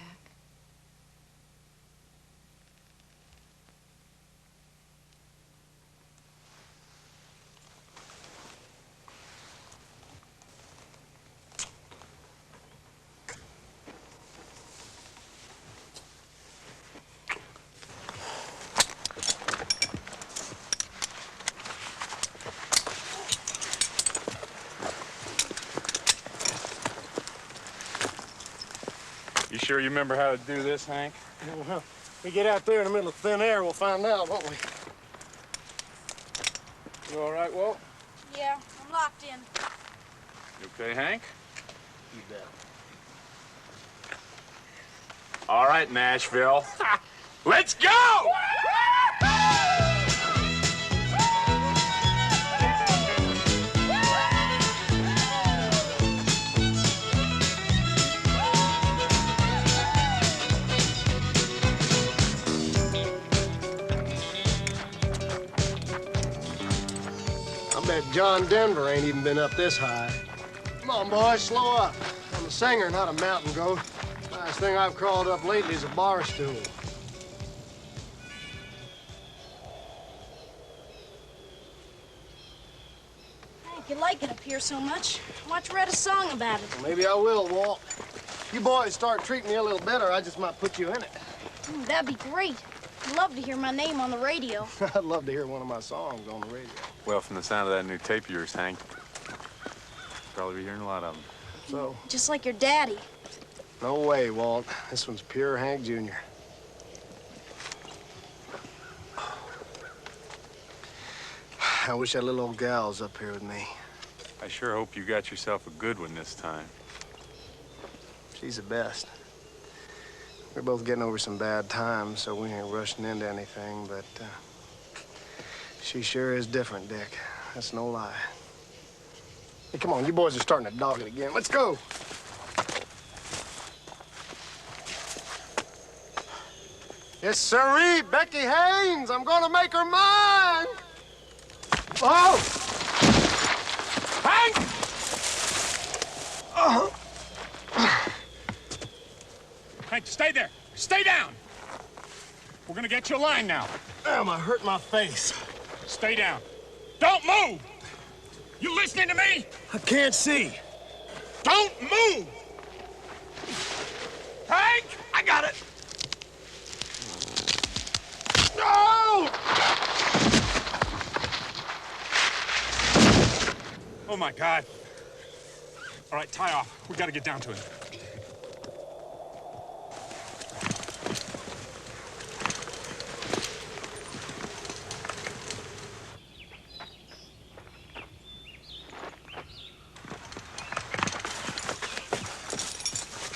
You sure you remember how to do this, Hank? Well, we get out there in the middle of thin air, we'll find out, won't we? You all right, Walt? Yeah, I'm locked in. You okay, Hank? You bet. All right, Nashville. Let's go! I bet John Denver ain't even been up this high. Come on, boys, slow up. I'm a singer, not a mountain goat. Last thing I've crawled up lately is a bar stool. Hank, you like it up here so much. Why don't you write a song about it? Well, maybe I will, Walt. You boys start treating me a little better, I just might put you in it. That'd be great. I'd love to hear my name on the radio. I'd love to hear one of my songs on the radio. Well, from the sound of that new tape of yours, Hank, probably be hearing a lot of them. So? Just like your daddy. No way, Walt. This one's pure Hank Jr. I wish that little old gal's up here with me. I sure hope you got yourself a good one this time. She's the best. We're both getting over some bad times, so we ain't rushing into anything, but she sure is different, Dick. That's no lie. Hey, come on, you boys are starting to dog it again. Let's go. Yes, sirree, Becky Haynes. I'm gonna make her mine. Oh! Hank! Oh! Hank, stay there. Stay down. We're gonna get you a line now. Damn, I hurt my face. Stay down. Don't move! You listening to me? I can't see. Don't move! Hank! I got it. No! Oh, my God. All right, tie off. We gotta get down to him.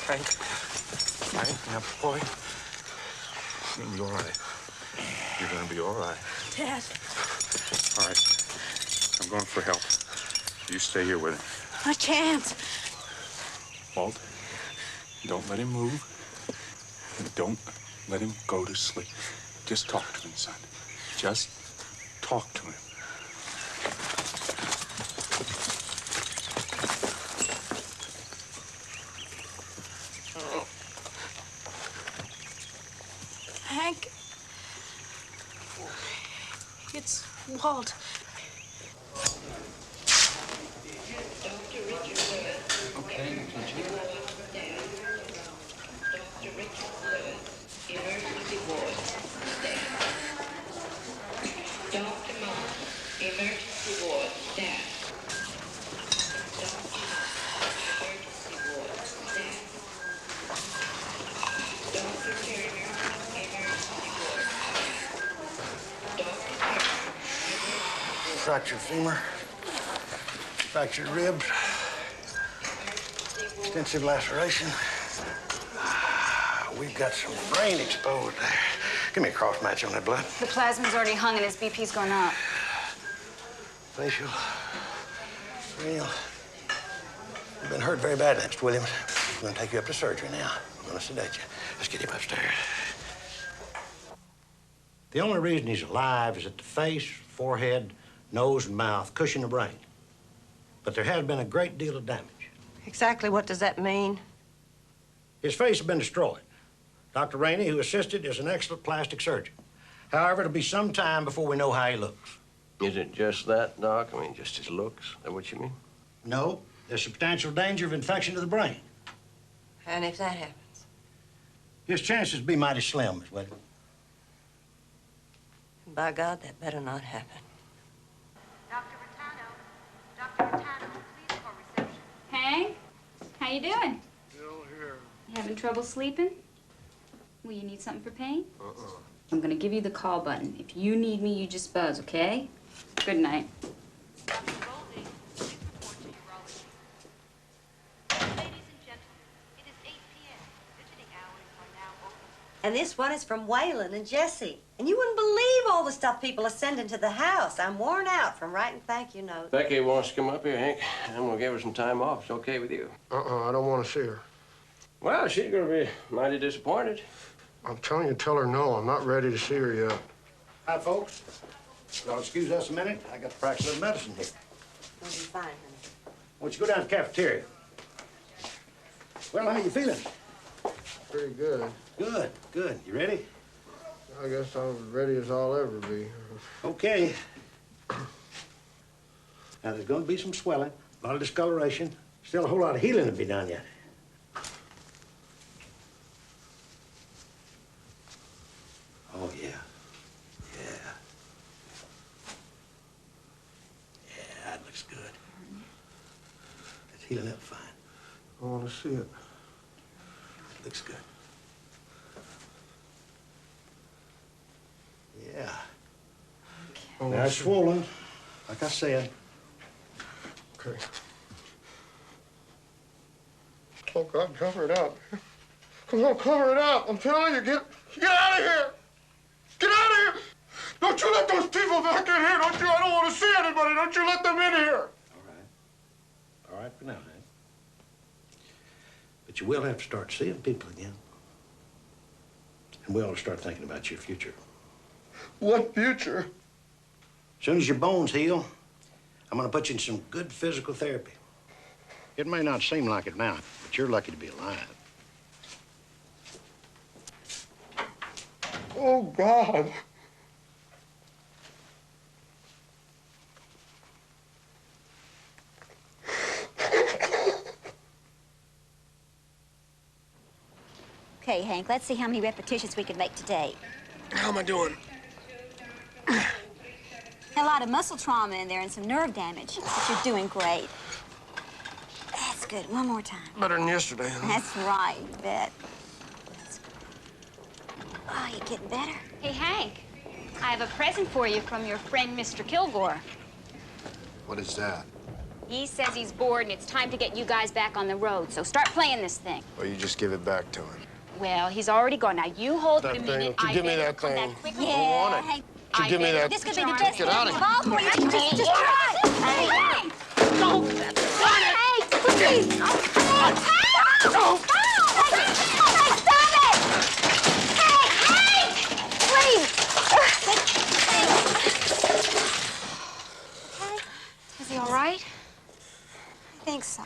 Hank, now, boy, you'll be all right. You're gonna be all right. Dad. All right. I'm going for help. You stay here with him. I can't. Walt, don't let him move. And don't let him go to sleep. Just talk to him, son. Just talk to him. Hank. It's Walt. Okay, Emergency ward, staff. Dr. Moss, emergency ward, staff. Dr. Moss, emergency ward, staff. Dr. Turner, emergency ward, staff. Dr. Turner, Fractured femur, fractured ribs, extensive laceration. We've got some brain exposed there. Give me a cross match on that blood. The plasma's already hung and his BP's going up. Facial, renal. You've been hurt very badly, Mr. Williams. I'm gonna take you up to surgery now. I'm gonna sedate you. Let's get him upstairs. The only reason he's alive is that the face, forehead, nose, and mouth cushion the brain. But there has been a great deal of damage. Exactly what does that mean? His face has been destroyed. Dr. Rainey, who assisted, is an excellent plastic surgeon. However, it'll be some time before we know how he looks. Is it just that, Doc? I mean, just his looks? Is that what you mean? No, there's substantial danger of infection to the brain. And if that happens? His chances be mighty slim, Miss Whittle. By God, that better not happen. Hank, how you doing? Still here. You having trouble sleeping? Well, you need something for pain? I'm gonna give you the call button. If you need me, you just buzz, okay? Good night. And this one is from Waylon and Jesse. And you wouldn't believe all the stuff people are sending to the house. I'm worn out from writing thank you notes. Becky wants to come up here, Hank. I'm gonna give her some time off. It's okay with you? I don't want to see her. Well, she's gonna be mighty disappointed. I'm telling you, tell her no. I'm not ready to see her yet. Hi, folks. Y'all excuse us a minute. I got to practice a little medicine here. We'll be fine, honey. Why don't you go down to the cafeteria? Well, how you feeling? Pretty good. Good, good. You ready? I guess I'm as ready as I'll ever be. Okay. Now, there's going to be some swelling, a lot of discoloration, still a whole lot of healing to be done yet. Oh, yeah. Yeah. Yeah, that looks good. It's healing up fine. I want to see it. Looks good. Yeah. Now it's swollen, like I said. Okay. Oh, God, cover it up. Come on, cover it up. I'm telling you, get out of here. Get out of here. Don't you let those people back in here, don't you? I don't want to see anybody. Don't you let them in here. All right for now, Hank. But you will have to start seeing people again. And we ought to start thinking about your future. What future? As soon as your bones heal, I'm going to put you in some good physical therapy. It may not seem like it now, but you're lucky to be alive. Oh, God. Okay, Hank, let's see how many repetitions we can make today. How am I doing? A lot of muscle trauma in there and some nerve damage, but you're doing great. That's good. One more time. Better than yesterday, huh? That's right, you bet. That's good. Oh, you getting better? Hey, Hank, I have a present for you from your friend, Mr. Kilgore. What is that? He says he's bored and it's time to get you guys back on the road, so start playing this thing. Or you just give it back to him. Well, he's already gone. Now, you hold it a minute. Don't you give me that come thing. back quickly. I don't want it. Hank. You give me that. This could be the best Get out of of here. all for you. Just try. Hey, Hank. Don't. Hey, please. Come on. No. Hey, stop it. Hey, Hank. Please. Is he all right? I think so.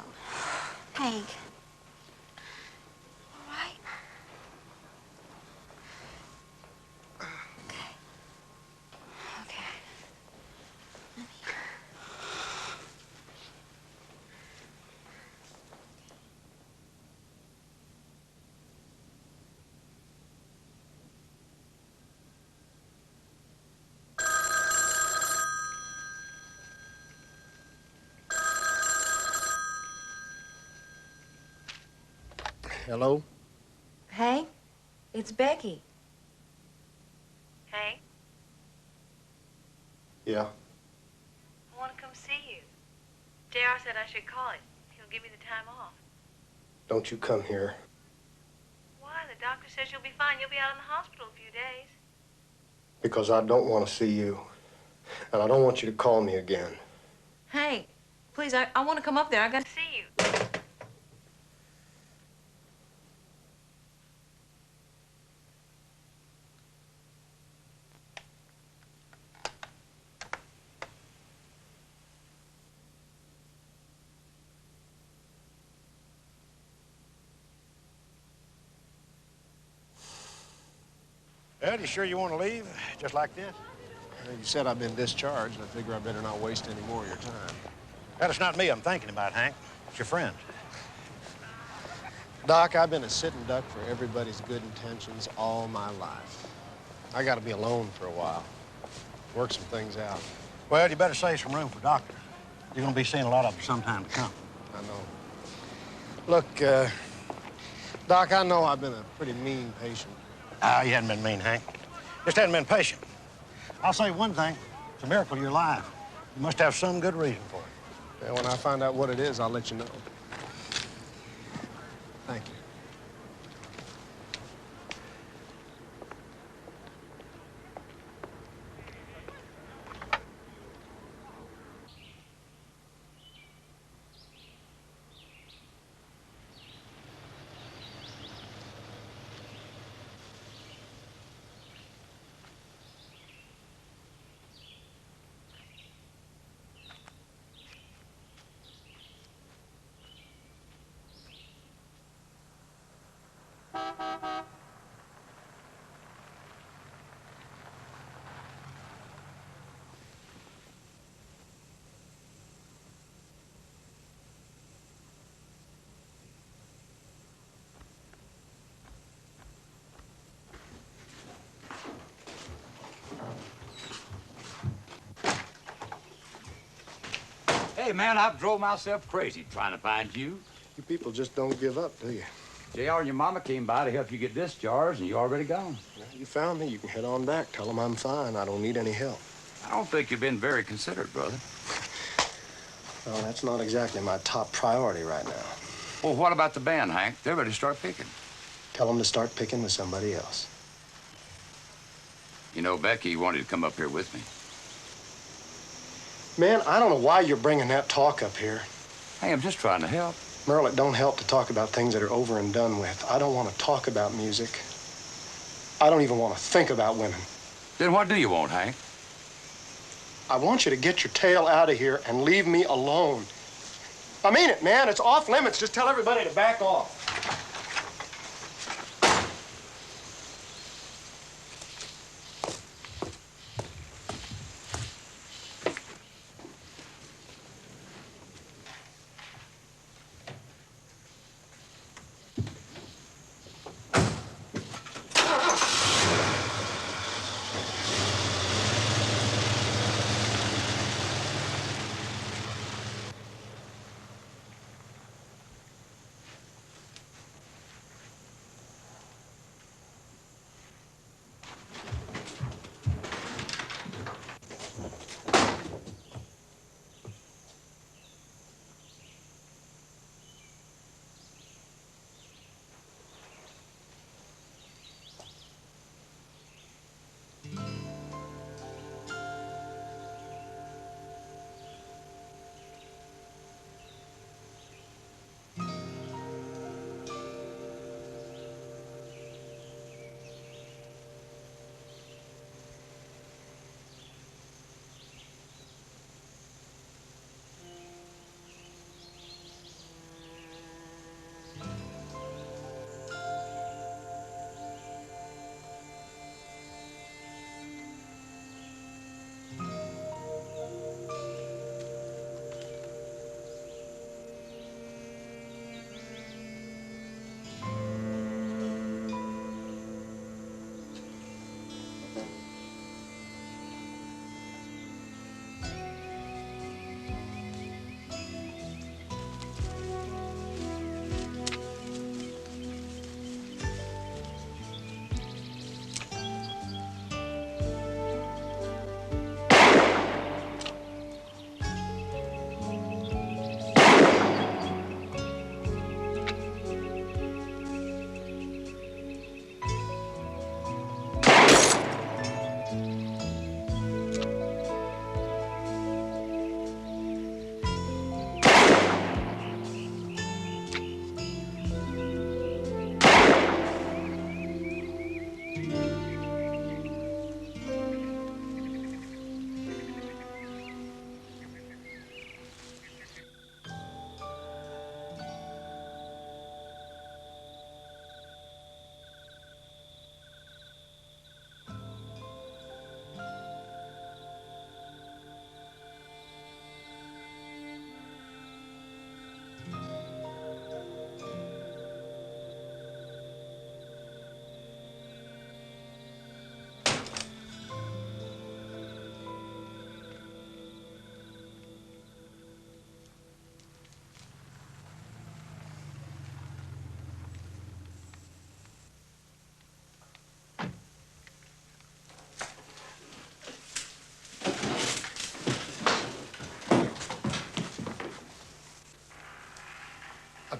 Hank. All right? Okay. Okay. Hello? Hank, it's Becky. Hank, Yeah. I want to come see you. JR said I should call it. He'll give me the time off. Don't you come here. Why? The doctor says you'll be fine. You'll be out in the hospital a few days. Because I don't want to see you. And I don't want you to call me again. Hank, please, I want to come up there. I got to See you. Well, you sure you want to leave? Just like this? You said I've been discharged. I figure I better not waste any more of your time. Well, it's not me I'm thinking about, Hank. It's your friend. Doc, I've been a sitting duck for everybody's good intentions all my life. I gotta be alone for a while. Work some things out. Well, you better save some room for doctors. You're going to be seeing a lot of them sometime to come. I know. Look, Doc, I know I've been a pretty mean patient. Ah, you hadn't been mean, Hank. Just hadn't been patient. I'll say one thing. It's a miracle you're alive. You must have some good reason for it. Yeah, when I find out what it is, I'll let you know. Thank you. Hey, man, I've drove myself crazy trying to find you. You people just don't give up, do you? JR and your mama came by to help you get discharged, and you're already gone. Well, you found me. You can head on back. Tell them I'm fine. I don't need any help. I don't think you've been very considerate, brother. Well, that's not exactly my top priority right now. Well, what about the band, Hank? They're ready to start picking. Tell them to start picking with somebody else. You know, Becky wanted to come up here with me. Man, I don't know why you're bringing that talk up here. Hey, I'm just trying to help. Merle, it don't help to talk about things that are over and done with. I don't want to talk about music. I don't even want to think about women. Then what do you want, Hank? I want you to get your tail out of here and leave me alone. I mean it, man. It's off limits. Just tell everybody to back off.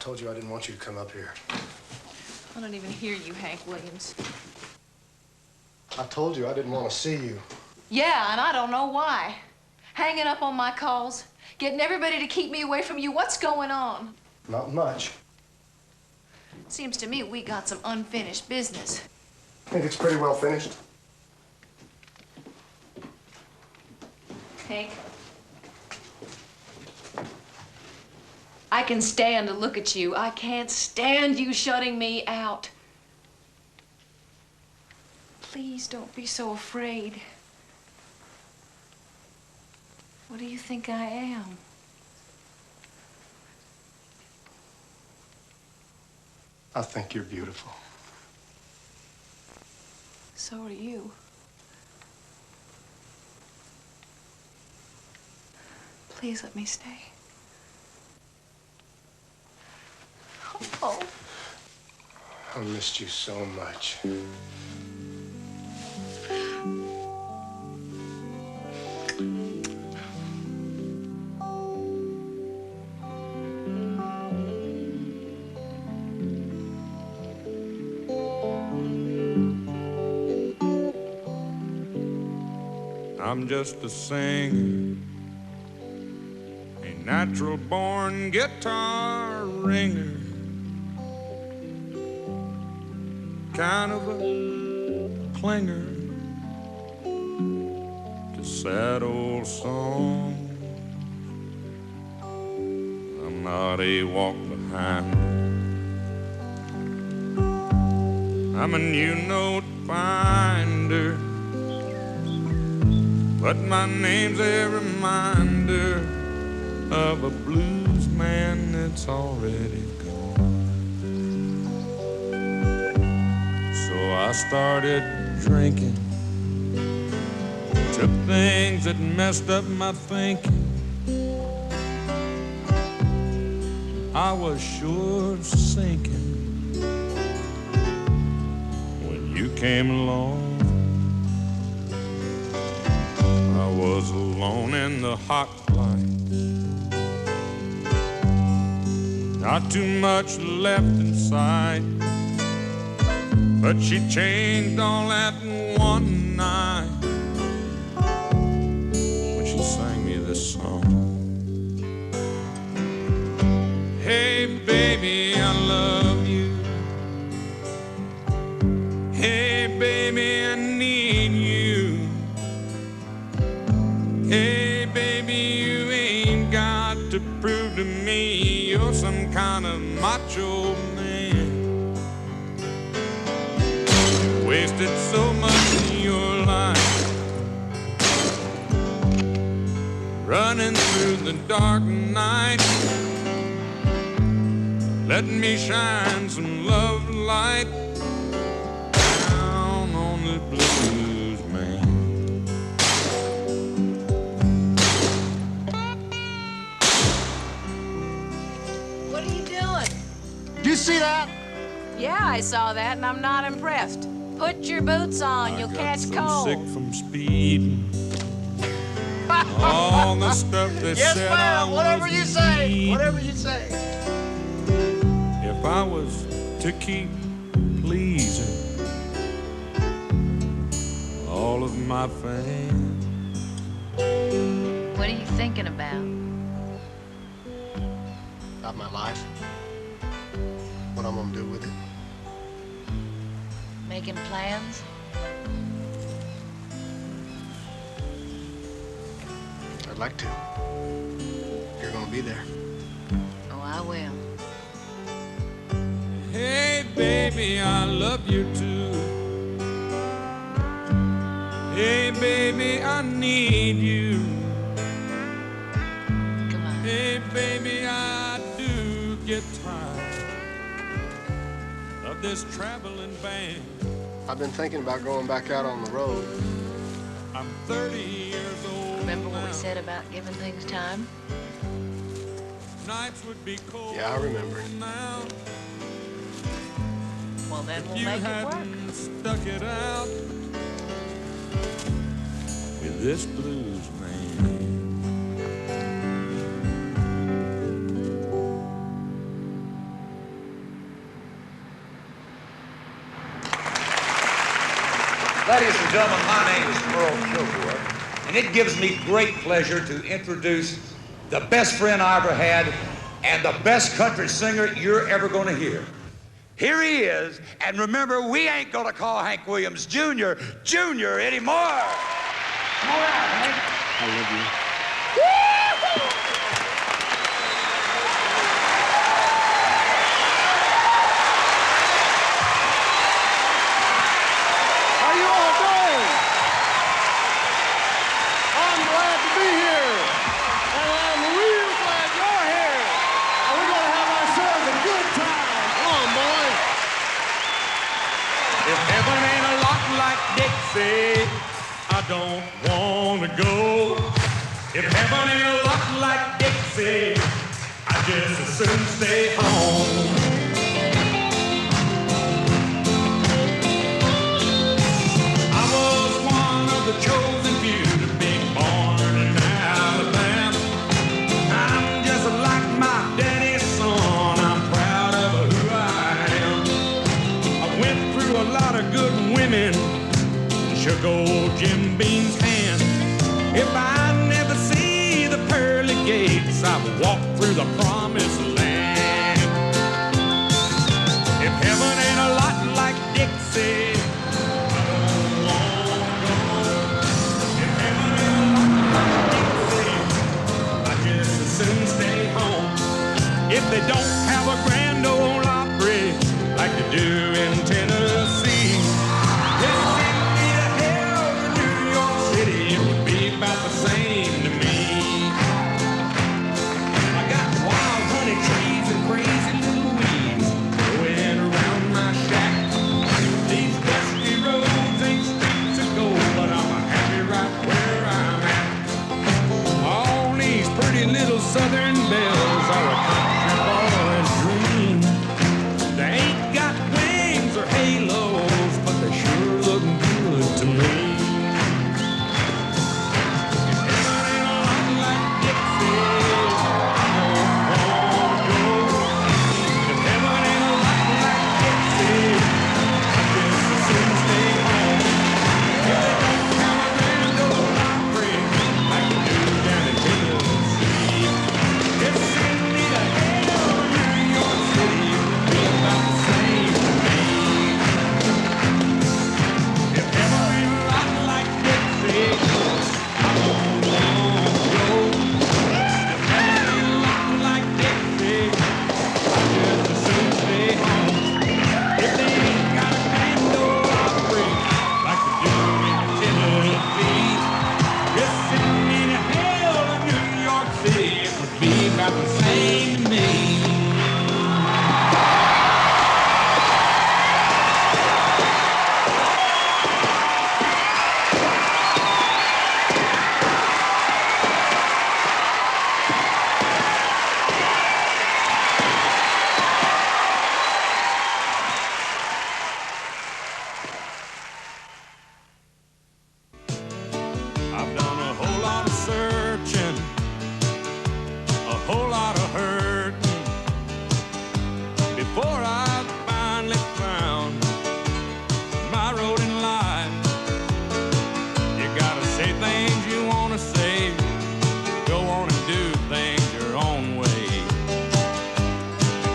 told you I didn't want you to come up here. I don't even hear you, Hank Williams. I told you I didn't want to see you. Yeah, and I don't know why. Hanging up on my calls, getting everybody to keep me away from you. What's going on? Not much. Seems to me we got some unfinished business. I think it's pretty well finished. Hank, I can stand to look at you. I can't stand you shutting me out. Please don't be so afraid. What do you think I am? I think you're beautiful. So are you. Please let me stay. Oh. I missed you so much. I'm just a singer, a natural-born guitar ringer, kind of a clinger to sad old songs. I'm not a walk behind. I'm a new note finder, but my name's a reminder of a blues man that's already gone. So I started drinking, took things that messed up my thinking. I was sure sinking when you came along. I was alone in the hot light, not too much left inside, but she changed all that in one night when she sang me this song. Hey baby, I love you. Hey baby, I need you. Hey, baby, you ain't got to prove to me you're some kind of macho man. You wasted so much of your life running through the dark night. Let me shine some love light down on the blues man. What are you doing? Do you see that? Yeah, I saw that, and I'm not impressed. Put your boots on, you'll catch cold. Sick from speeding. All the stuff that Yes, said ma'am. I Whatever you say. was Whatever you say. If I was to keep pleasing all of my fans. What are you thinking about? About my life. What I'm gonna do with it. Making plans? I'd like to. You're gonna be there. Oh, I will. Hey, baby, I love you too. Hey, baby, I need you. Come on. Hey, baby, I do get tired of this traveling band. I've been thinking about going back out on the road. I'm 30 years old. Remember what we said about giving things time? Nights would be cold. Yeah, I remember. Now. Well, then we'll You make it work. hadn't stuck it out with this blues man. Ladies and gentlemen, my name is Merle Kilgore, and it gives me great pleasure to introduce the best friend I ever had and the best country singer you're ever going to hear. Here he is, and remember, we ain't going to call Hank Williams Jr. Junior anymore. Come on out, Hank. I love you. How you all doing? I'm glad to be here, and I'm real glad you're here. And we're gonna have ourselves a good time. Come on, boy. If heaven ain't a lot like Dixie, I don't wanna go. If heaven ain't a lot like Dixie, I just as soon stay home. I was one of the chosen few to be born in Alabama. I'm just like my daddy's son. I'm proud of who I am. I went through a lot of good women, shook old Jim Beam's hand. If I never see the pearly gates, I will walk through the promised land. If heaven ain't a lot like Dixie, I don't wanna go. If heaven ain't a lot like Dixie, I just as soon stay home. If they don't have a Grand Ole Opry like they do in Tennessee, just send me to hell to New York City, it would be about the same to me. I got wild honey trees and crazy little weeds growing around my shack. These dusty roads ain't streets of gold, but I'm happy right where I'm at. All these pretty little southern bells are a country boy's dream. They ain't got wings or halos, but they sure look good to me. I've done a whole lot of searching, a whole lot of hurting, before I finally found my road in life. You gotta say things you wanna say, go on and do things your own way.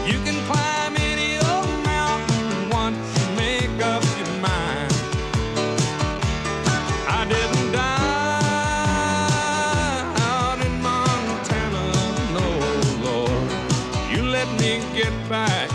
You can climb any old mountain once you make up your mind. I didn't die out in Montana, no, Lord. You let me get back